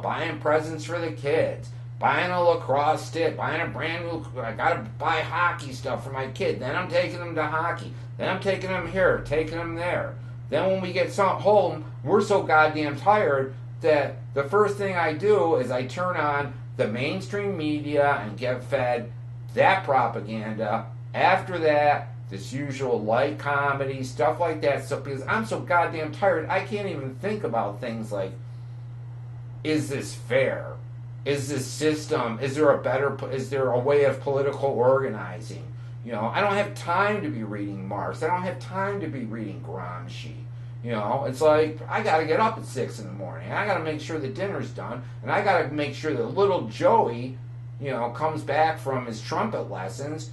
Buying presents for the kids, buying a lacrosse stick, buying a brand new. I gotta buy hockey stuff for my kid. Then I'm taking them to hockey. Then I'm taking them here, taking them there. Then when we get home, we're so goddamn tired that the first thing I do is I turn on the mainstream media and get fed that propaganda. After that, this usual light comedy, stuff like that. So because I'm so goddamn tired, I can't even think about things like, is this fair? Is this system, is there a way of political organizing? I don't have time to be reading Marx. I don't have time to be reading Gramsci. It's like, I got to get up at 6 in the morning. I got to make sure the dinner's done. And I got to make sure that little Joey, comes back from his trumpet lessons.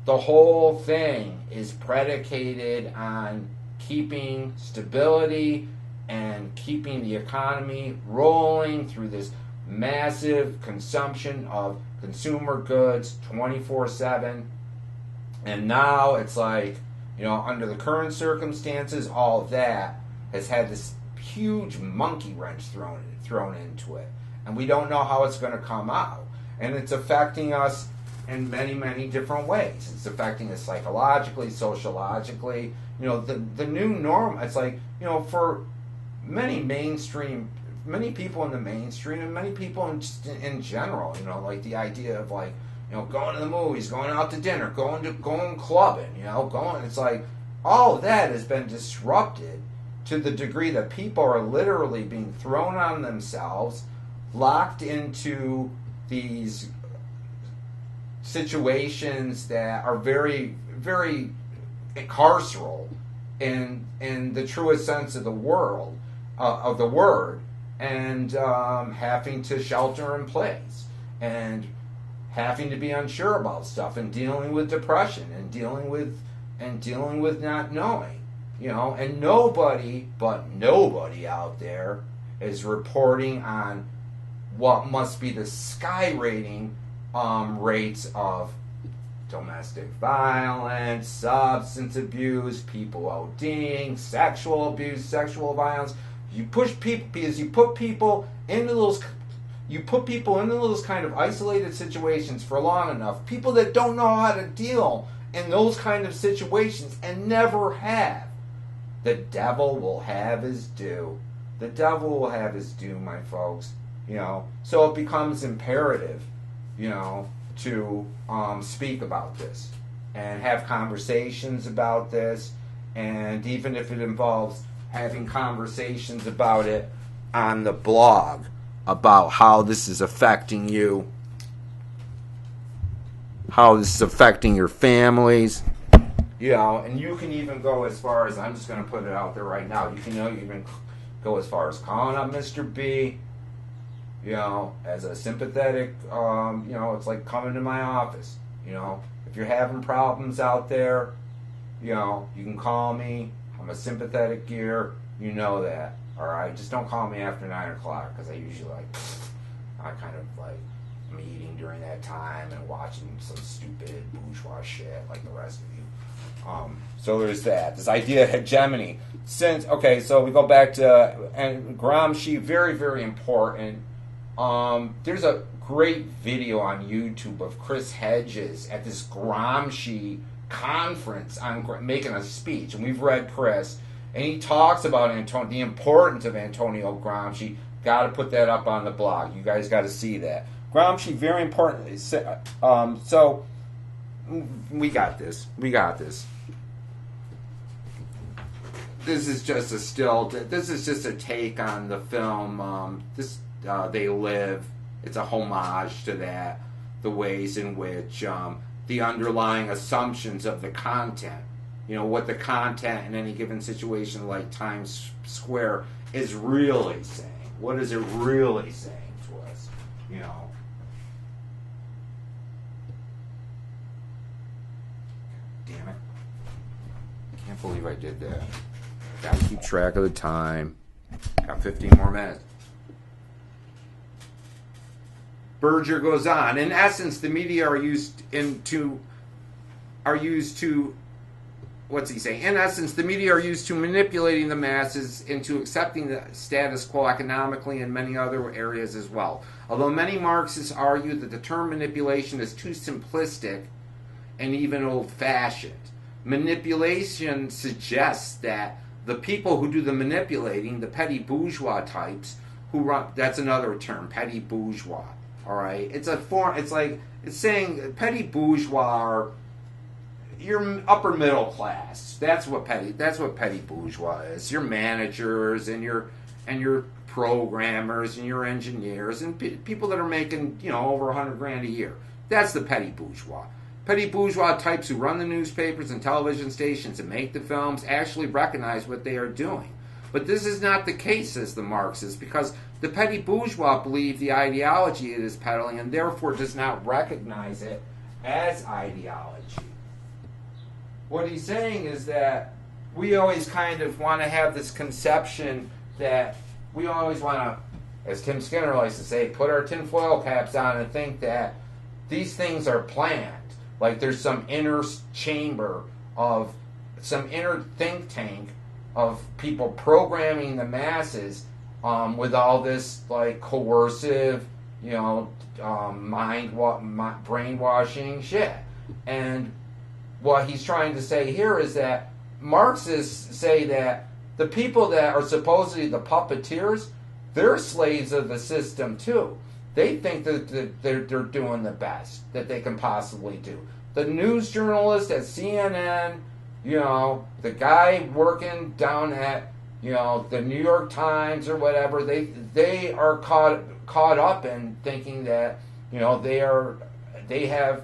The whole thing is predicated on keeping stability and keeping the economy rolling through this massive consumption of consumer goods 24/7. And now it's like, under the current circumstances, all of that has had this huge monkey wrench thrown into it. And we don't know how it's going to come out. And it's affecting us in many, many different ways. It's affecting us psychologically, sociologically. The new norm, it's like, for many people in the mainstream and many people in general, like the idea of like, going to the movies, going out to dinner, going clubbing, it's like all of that has been disrupted to the degree that people are literally being thrown on themselves, locked into these situations that are very, very carceral in the truest sense of the word, and having to shelter in place and having to be unsure about stuff and dealing with depression and dealing with not knowing. and nobody out there is reporting on what must be the skyrocketing rates of domestic violence, substance abuse, people ODing, sexual abuse, sexual violence. You push people because you put people into those kind of isolated situations for long enough. People that don't know how to deal in those kind of situations and never have. The devil will have his due. The devil will have his due, my folks. So it becomes imperative, to speak about this and have conversations about this, and even if it involves having conversations about it on the blog about how this is affecting you, how this is affecting your families, and you can even go as far as, I'm just going to put it out there right now, you can even go as far as calling up Mr. B, as a sympathetic, it's like coming to my office, if you're having problems out there, you can call me, I'm a sympathetic gear, that, alright, just don't call me after 9 o'clock, because I usually I kind of I'm eating during that time and watching some stupid bourgeois shit like the rest of you. So there's that. This idea of hegemony. So we go back to, and Gramsci, very, very important. There's a great video on YouTube of Chris Hedges at this Gramsci conference on making a speech, and we've read Chris, and he talks about the importance of Antonio Gramsci. Got to put that up on the blog. You guys got to see that. Gramsci, very important. So we got this. This is just a still. This is just a take on the film. They Live. It's a homage to that. The ways in which the underlying assumptions of the content. What the content in any given situation like Times Square is really saying. What is it really saying to us? Damn it. Can't believe I did that. Gotta keep track of the time. Got 15 more minutes. Berger goes on. In essence, the media are used to what's he saying? In essence, the media are used to manipulating the masses into accepting the status quo economically and many other areas as well. Although many Marxists argue that the term manipulation is too simplistic and even old-fashioned. Manipulation suggests that the people who do the manipulating, the petty bourgeois types, who run, that's another term, petty bourgeois, all right? It's saying petty bourgeois are your upper middle class. That's what petty bourgeois is. Your managers and your programmers and your engineers and people that are making over $100,000 a year. That's the petty bourgeois. Petty bourgeois types who run the newspapers and television stations and make the films actually recognize what they are doing. But this is not the case, says the Marxists, because the petty bourgeois believe the ideology it is peddling and therefore does not recognize it as ideology. What he's saying is that we always kind of want to have this conception that we always want to, as Tim Skinner likes to say, put our tinfoil caps on and think that these things are planned. Like there's some inner chamber of some inner think tank of people programming the masses with all this like coercive, brainwashing shit. And what he's trying to say here is that Marxists say that the people that are supposedly the puppeteers, they're slaves of the system too. They think that they're doing the best that they can possibly do. The news journalist at CNN, the guy working down at, the New York Times or whatever, they are caught up in thinking that, they have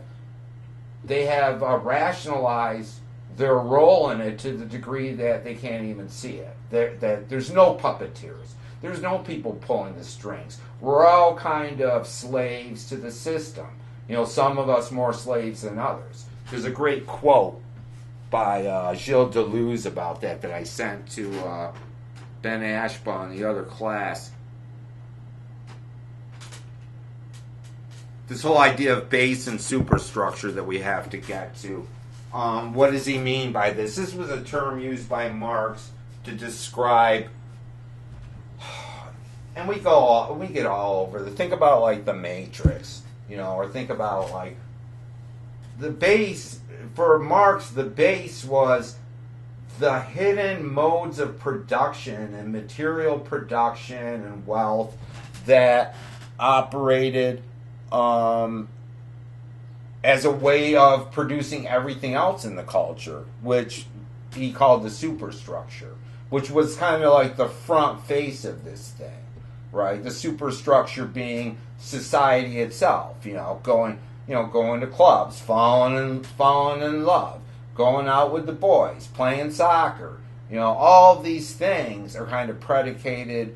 rationalized their role in it to the degree that they can't even see it. That there's no puppeteers. There's no people pulling the strings. We're all kind of slaves to the system. Some of us more slaves than others. There's a great quote by Gilles Deleuze about that I sent to Ben Ashbaugh in the other class. This whole idea of base and superstructure that we have to get to. What does he mean by this? This was a term used by Marx to describe, and we get all over. Think about like the Matrix, or think about like the base. For Marx, the base was the hidden modes of production and material production and wealth that operated as a way of producing everything else in the culture, which he called the superstructure, which was kind of like the front face of this thing, right? The superstructure being society itself, going to clubs, falling in love, going out with the boys, playing soccer. All of these things are kind of predicated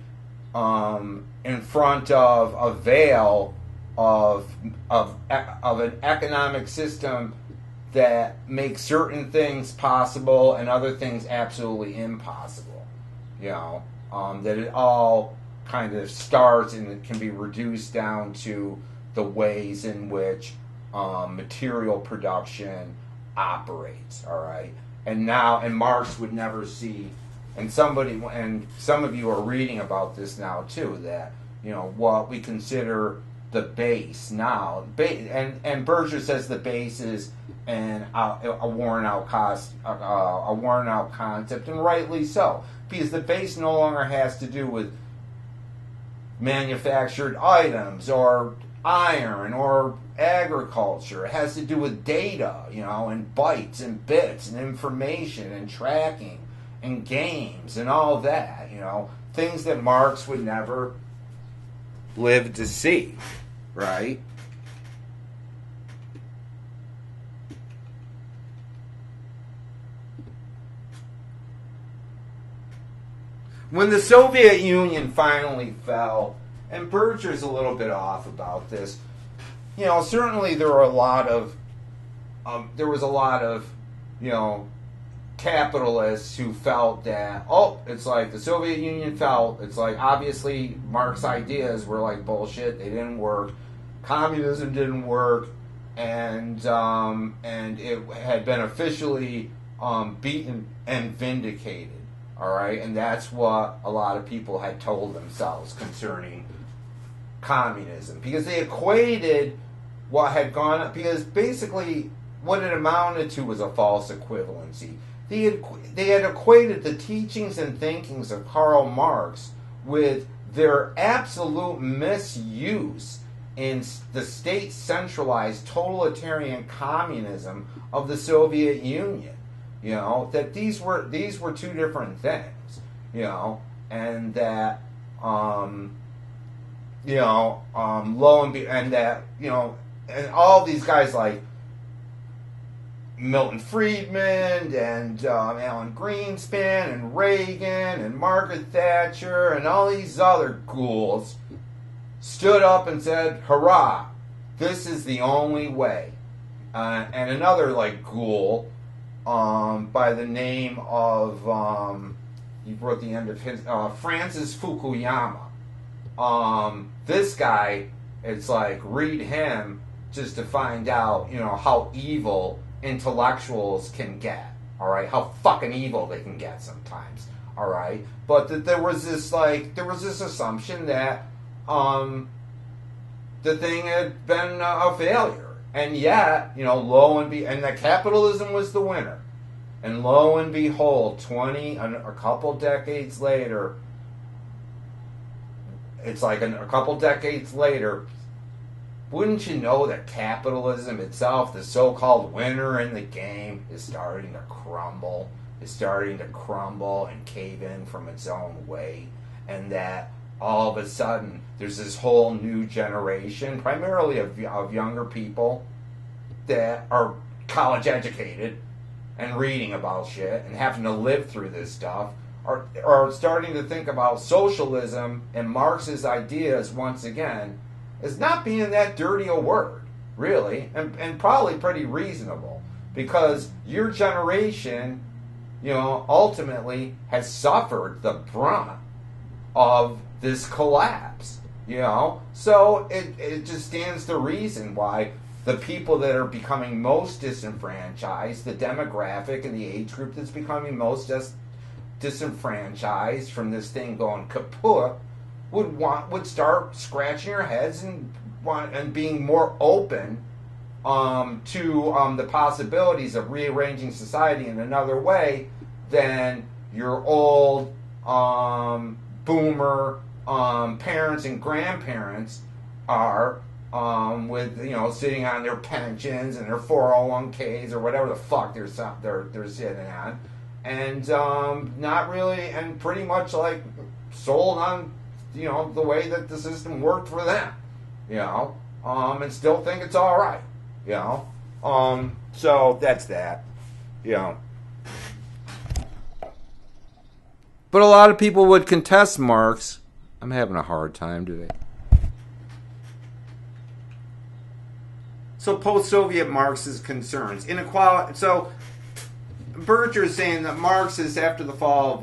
in front of a veil of an economic system that makes certain things possible and other things absolutely impossible. That it all kind of starts and it can be reduced down to the ways in which material production operates. All right, and Marx would never see, and some of you are reading about this now too, that what we consider the base now, and Berger says the base is a worn out concept, and rightly so, because the base no longer has to do with manufactured items or iron or agriculture. It has to do with data, and bytes and bits and information and tracking and games and all that, things that Marx would never live to see, right? When the Soviet Union finally fell, and Berger's a little bit off about this, certainly there was a lot of capitalists who felt that, it's like the Soviet Union fell, it's like obviously Marx's ideas were like bullshit, they didn't work, communism didn't work, and it had been officially beaten and vindicated. All right, and that's what a lot of people had told themselves concerning communism, because they equated what had gone up, because basically what it amounted to was a false equivalency. They had equated the teachings and thinkings of Karl Marx with their absolute misuse in the state-centralized totalitarian communism of the Soviet Union. That these were two different things, and that lo and behold, and that and all these guys like Milton Friedman and Alan Greenspan and Reagan and Margaret Thatcher and all these other ghouls stood up and said, "Hurrah! This is the only way." And another like ghoul, by the name of he wrote the end of his Francis Fukuyama. This guy, it's like read him just to find out, how evil intellectuals can get. All right, how fucking evil they can get sometimes. All right, but there was this assumption that the thing had been a failure. And yet, and that capitalism was the winner. And lo and behold, a couple decades later, it's like a couple decades later, wouldn't you know that capitalism itself, the so-called winner in the game, is starting to crumble and cave in from its own weight, and that all of a sudden there's this whole new generation, primarily of younger people that are college educated and reading about shit and having to live through this stuff, are starting to think about socialism and Marx's ideas once again as not being that dirty a word, really, and probably pretty reasonable, because your generation, ultimately has suffered the brunt of this collapse. So it just stands to reason why the people that are becoming most disenfranchised, the demographic and the age group that's becoming most disenfranchised from this thing going kaput, would start scratching their heads and being more open to the possibilities of rearranging society in another way than your old boomer parents and grandparents are, with sitting on their pensions and their 401ks or whatever the fuck they're sitting on, and not really, and pretty much like sold on the way that the system worked for them, and still think it's all right, so that's that, But a lot of people would contest Marx. I'm having a hard time today. So post-Soviet Marxist concerns, inequality. So Berger is saying that Marx is after the fall of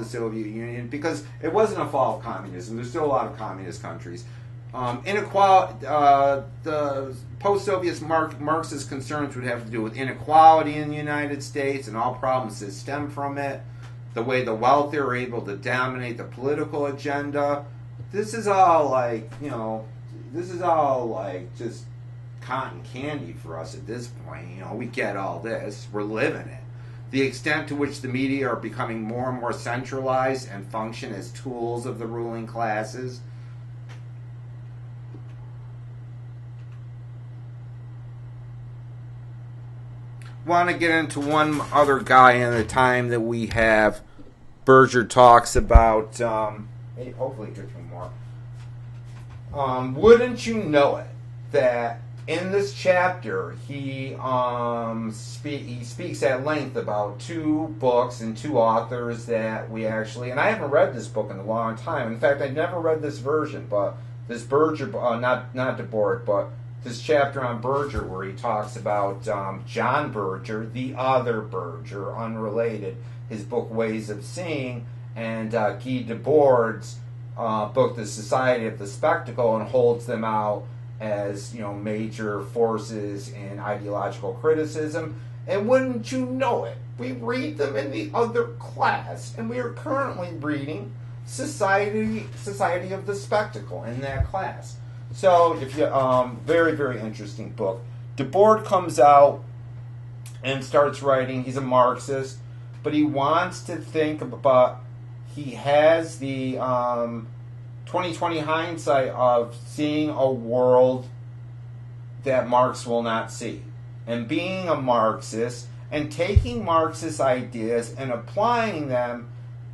the Soviet Union, because it wasn't a fall of communism. There's still a lot of communist countries. Inequality. The post-Soviet Marxist concerns would have to do with inequality in the United States and all problems that stem from it. The way the wealthy are able to dominate the political agenda. This is all like just cotton candy for us at this point. We get all this. We're living it. The extent to which the media are becoming more and more centralized and function as tools of the ruling classes. Want to get into one other guy in the time that we have. Berger talks about, hopefully it gets me more. Wouldn't you know it that in this chapter he speaks at length about two books and two authors that we actually, and I haven't read this book in a long time. In fact, I never read this version, but this Berger, not Debord, but this chapter on Berger where he talks about John Berger, the other Berger, unrelated, his book Ways of Seeing, and Guy Debord's book The Society of the Spectacle, and holds them out as major forces in ideological criticism. And wouldn't you know it, we read them in the other class, and we are currently reading Society of the Spectacle in that class. So, if you very, very interesting book. Debord comes out and starts writing. He's a Marxist, but he wants to think about. He has the 20/20 hindsight of seeing a world that Marx will not see, and being a Marxist and taking Marxist ideas and applying them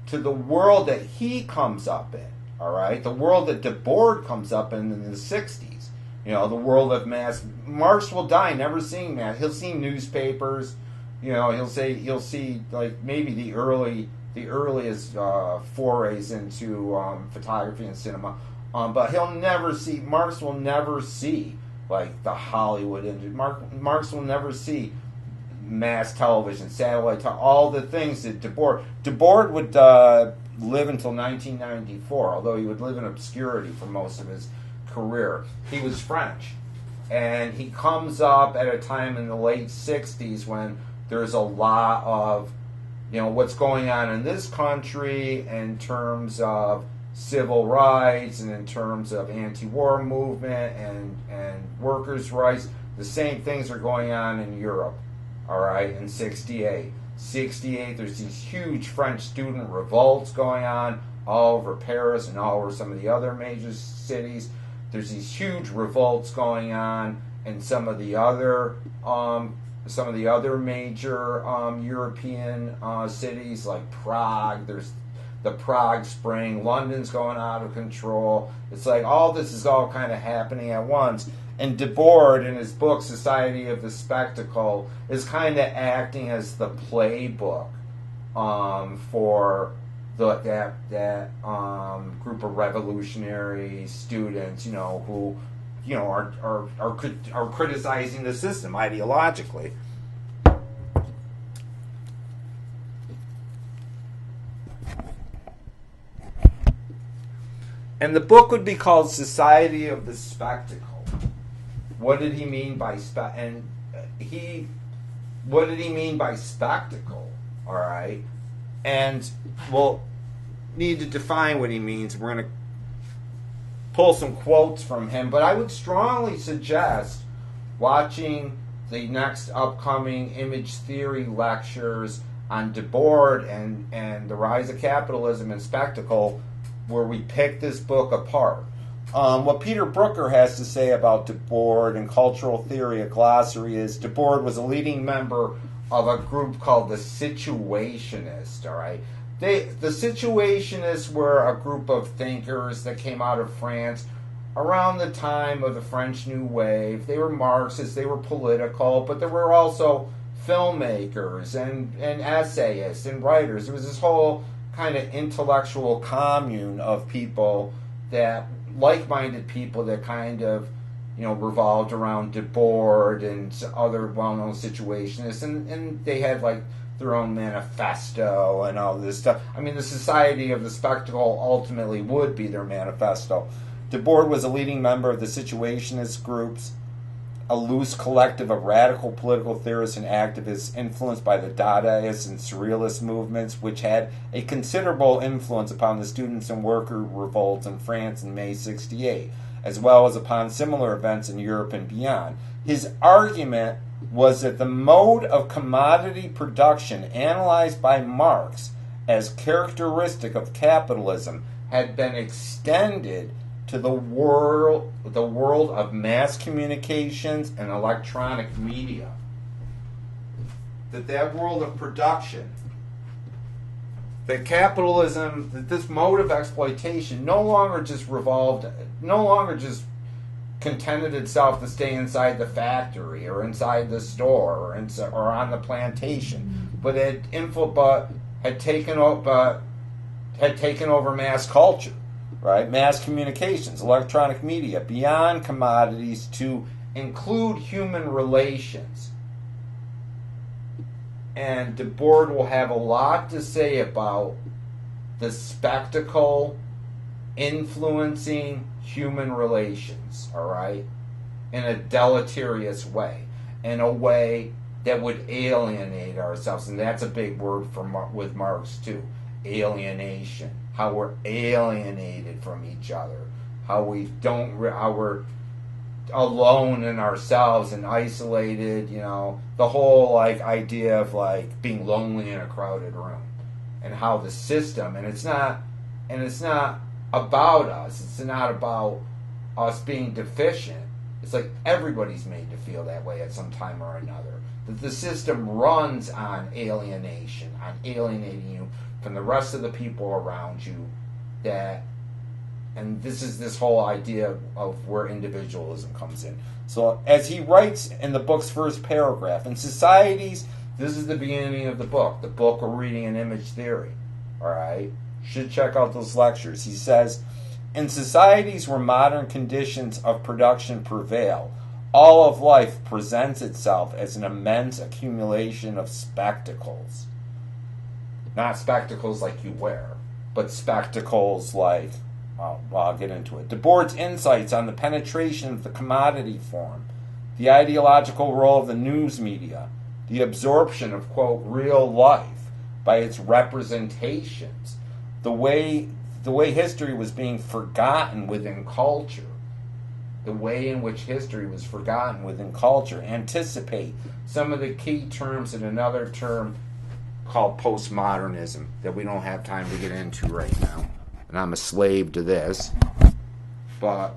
to the world that he comes up in. All right, the world that Debord comes up in the 60s. The world of mass. Marx will die never seeing mass. He'll see newspapers. He'll see like maybe the earliest forays into photography and cinema. But he'll never see. Marx will never see like the Hollywood industry. Marx will never see mass television, satellite, all the things that Debord would live until 1994, although he would live in obscurity for most of his career. He was French, and he comes up at a time in the late 60s when there's a lot of what's going on in this country in terms of civil rights and in terms of anti-war movement and workers' rights. The same things are going on in Europe, all right, in 68. 68, there's these huge French student revolts going on all over Paris and all over some of the other major cities. There's these huge revolts going on in some of the other major European cities like Prague. There's the Prague Spring. London's going out of control. It's like all this is all kind of happening at once. And Debord, in his book Society of the Spectacle, is kind of acting as the playbook for that group of revolutionary students, who are criticizing the system ideologically. And the book would be called Society of the Spectacle. What did he mean by what did he mean by spectacle? All right, and we'll need to define what he means. We're going to pull some quotes from him, but I would strongly suggest watching the next upcoming image theory lectures on Debord and the rise of capitalism and spectacle, where we pick this book apart. What Peter Brooker has to say about Debord and cultural theory, a glossary, is Debord was a leading member of a group called the Situationists. All right, the Situationists were a group of thinkers that came out of France around the time of the French New Wave. They were Marxists, they were political, but there were also filmmakers and essayists and writers. There was this whole kind of intellectual commune of people, that like-minded people that kind of, revolved around Debord and other well-known situationists, and they had like their own manifesto and all this stuff. I mean, the Society of the Spectacle ultimately would be their manifesto. Debord was a leading member of the Situationist groups, a loose collective of radical political theorists and activists influenced by the Dadaist and Surrealist movements, which had a considerable influence upon the students and worker revolts in France in May '68, as well as upon similar events in Europe and beyond. His argument was that the mode of commodity production analyzed by Marx as characteristic of capitalism had been extended to the world of mass communications and electronic media. That world of production, that capitalism, that this mode of exploitation no longer just contented itself to stay inside the factory or inside the store or on the plantation, but had taken over mass culture. Right, mass communications, electronic media, beyond commodities to include human relations. And Debord will have a lot to say about the spectacle influencing human relations, all right, in a deleterious way, in a way that would alienate ourselves. And that's a big word with Marx too, alienation. How we're alienated from each other, how we're alone in ourselves and isolated, the whole idea of being lonely in a crowded room, and how the system, and it's not about us, it's not about us being deficient. It's like everybody's made to feel that way at some time or another, that the system runs on alienation, on alienating you from the rest of the people around you, and this is this whole idea of where individualism comes in. So as he writes in the book's first paragraph, in societies, this is the beginning of the book we're reading in image theory, all right? Should check out those lectures. He says, in societies where modern conditions of production prevail, all of life presents itself as an immense accumulation of spectacles. Not spectacles like you wear, but spectacles like, well, I'll get into it. Debord's insights on the penetration of the commodity form, the ideological role of the news media, the absorption of, quote, real life by its representations, the way history was being forgotten within culture, the way in which history was forgotten within culture, anticipate some of the key terms in another term called postmodernism that we don't have time to get into right now. And I'm a slave to this. And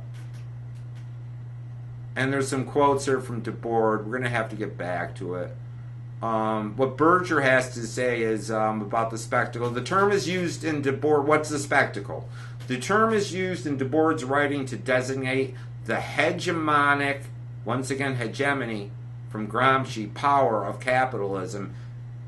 there's some quotes here from Debord. We're going to have to get back to it. What Berger has to say is about the spectacle. The term is used in Debord. What's the spectacle? The term is used in Debord's writing to designate the hegemonic, once again hegemony, from Gramsci, power of capitalism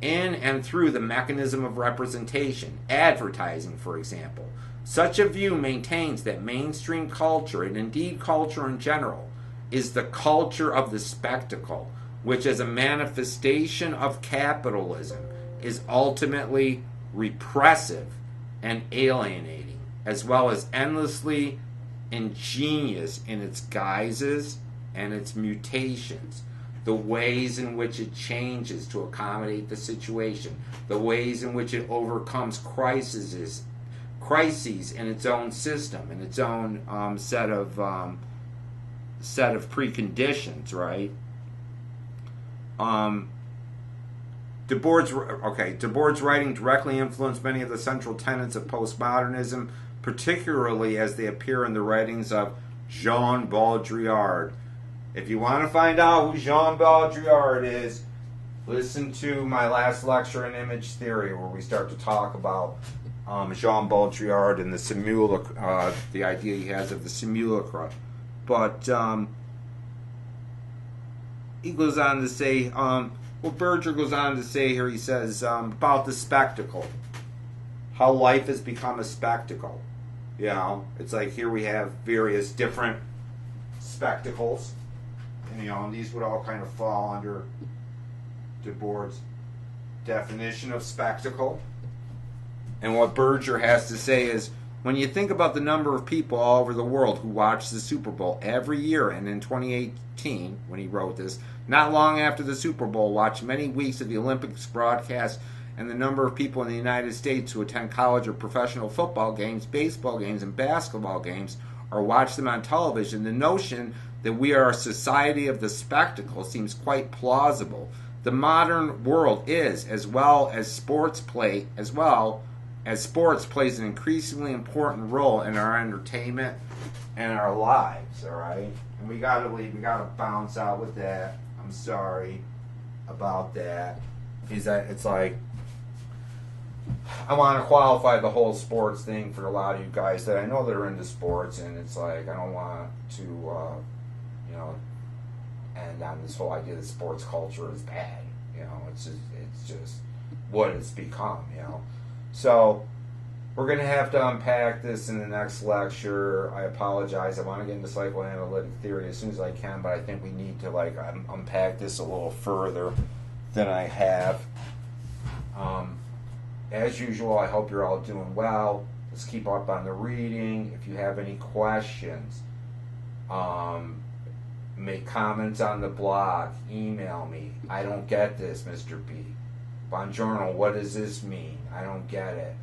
in and through the mechanism of representation, advertising, for example. Such a view maintains that mainstream culture, and indeed culture in general, is the culture of the spectacle, which as a manifestation of capitalism is ultimately repressive and alienating, as well as endlessly ingenious in its guises and its mutations, the ways in which it changes to accommodate the situation, the ways in which it overcomes crises in its own system, in its own set of preconditions, right? Debord's writing directly influenced many of the central tenets of postmodernism, particularly as they appear in the writings of Jean Baudrillard. If you want to find out who Jean Baudrillard is, listen to my last lecture in image theory, where we start to talk about Jean Baudrillard and the simulacra, the idea he has of the simulacra. But he goes on to say, what Berger goes on to say here, he says about the spectacle, how life has become a spectacle. You know, it's like here we have various different spectacles, and and these would all kind of fall under Debord's definition of spectacle. And what Berger has to say is, when you think about the number of people all over the world who watch the Super Bowl every year, and in 2018, when he wrote this, not long after the Super Bowl, watched many weeks of the Olympics broadcast, and the number of people in the United States who attend college or professional football games, baseball games, and basketball games, or watch them on television, the notion that we are a society of the spectacle seems quite plausible. The modern world is, as well as sports plays an increasingly important role in our entertainment and our lives, all right? And we gotta bounce out with that. I'm sorry about that. It's like, I want to qualify the whole sports thing for a lot of you guys that I know that are into sports, and it's like, I don't want to, end on this whole idea that sports culture is bad. It's just what it's become, So, we're going to have to unpack this in the next lecture. I apologize. I want to get into psychoanalytic theory as soon as I can, but I think we need to unpack this a little further than I have. As usual, I hope you're all doing well. Let's keep up on the reading. If you have any questions, make comments on the blog. Email me. I don't get this, Mr. B. Buongiorno, what does this mean? I don't get it.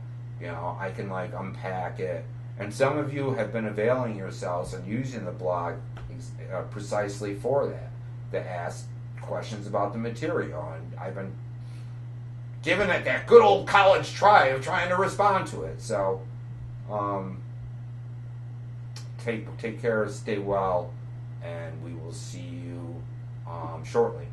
I can unpack it. And some of you have been availing yourselves and using the blog precisely for that, to ask questions about the material. And I've been giving it that good old college try of trying to respond to it. So, take care, stay well, and we will see you shortly.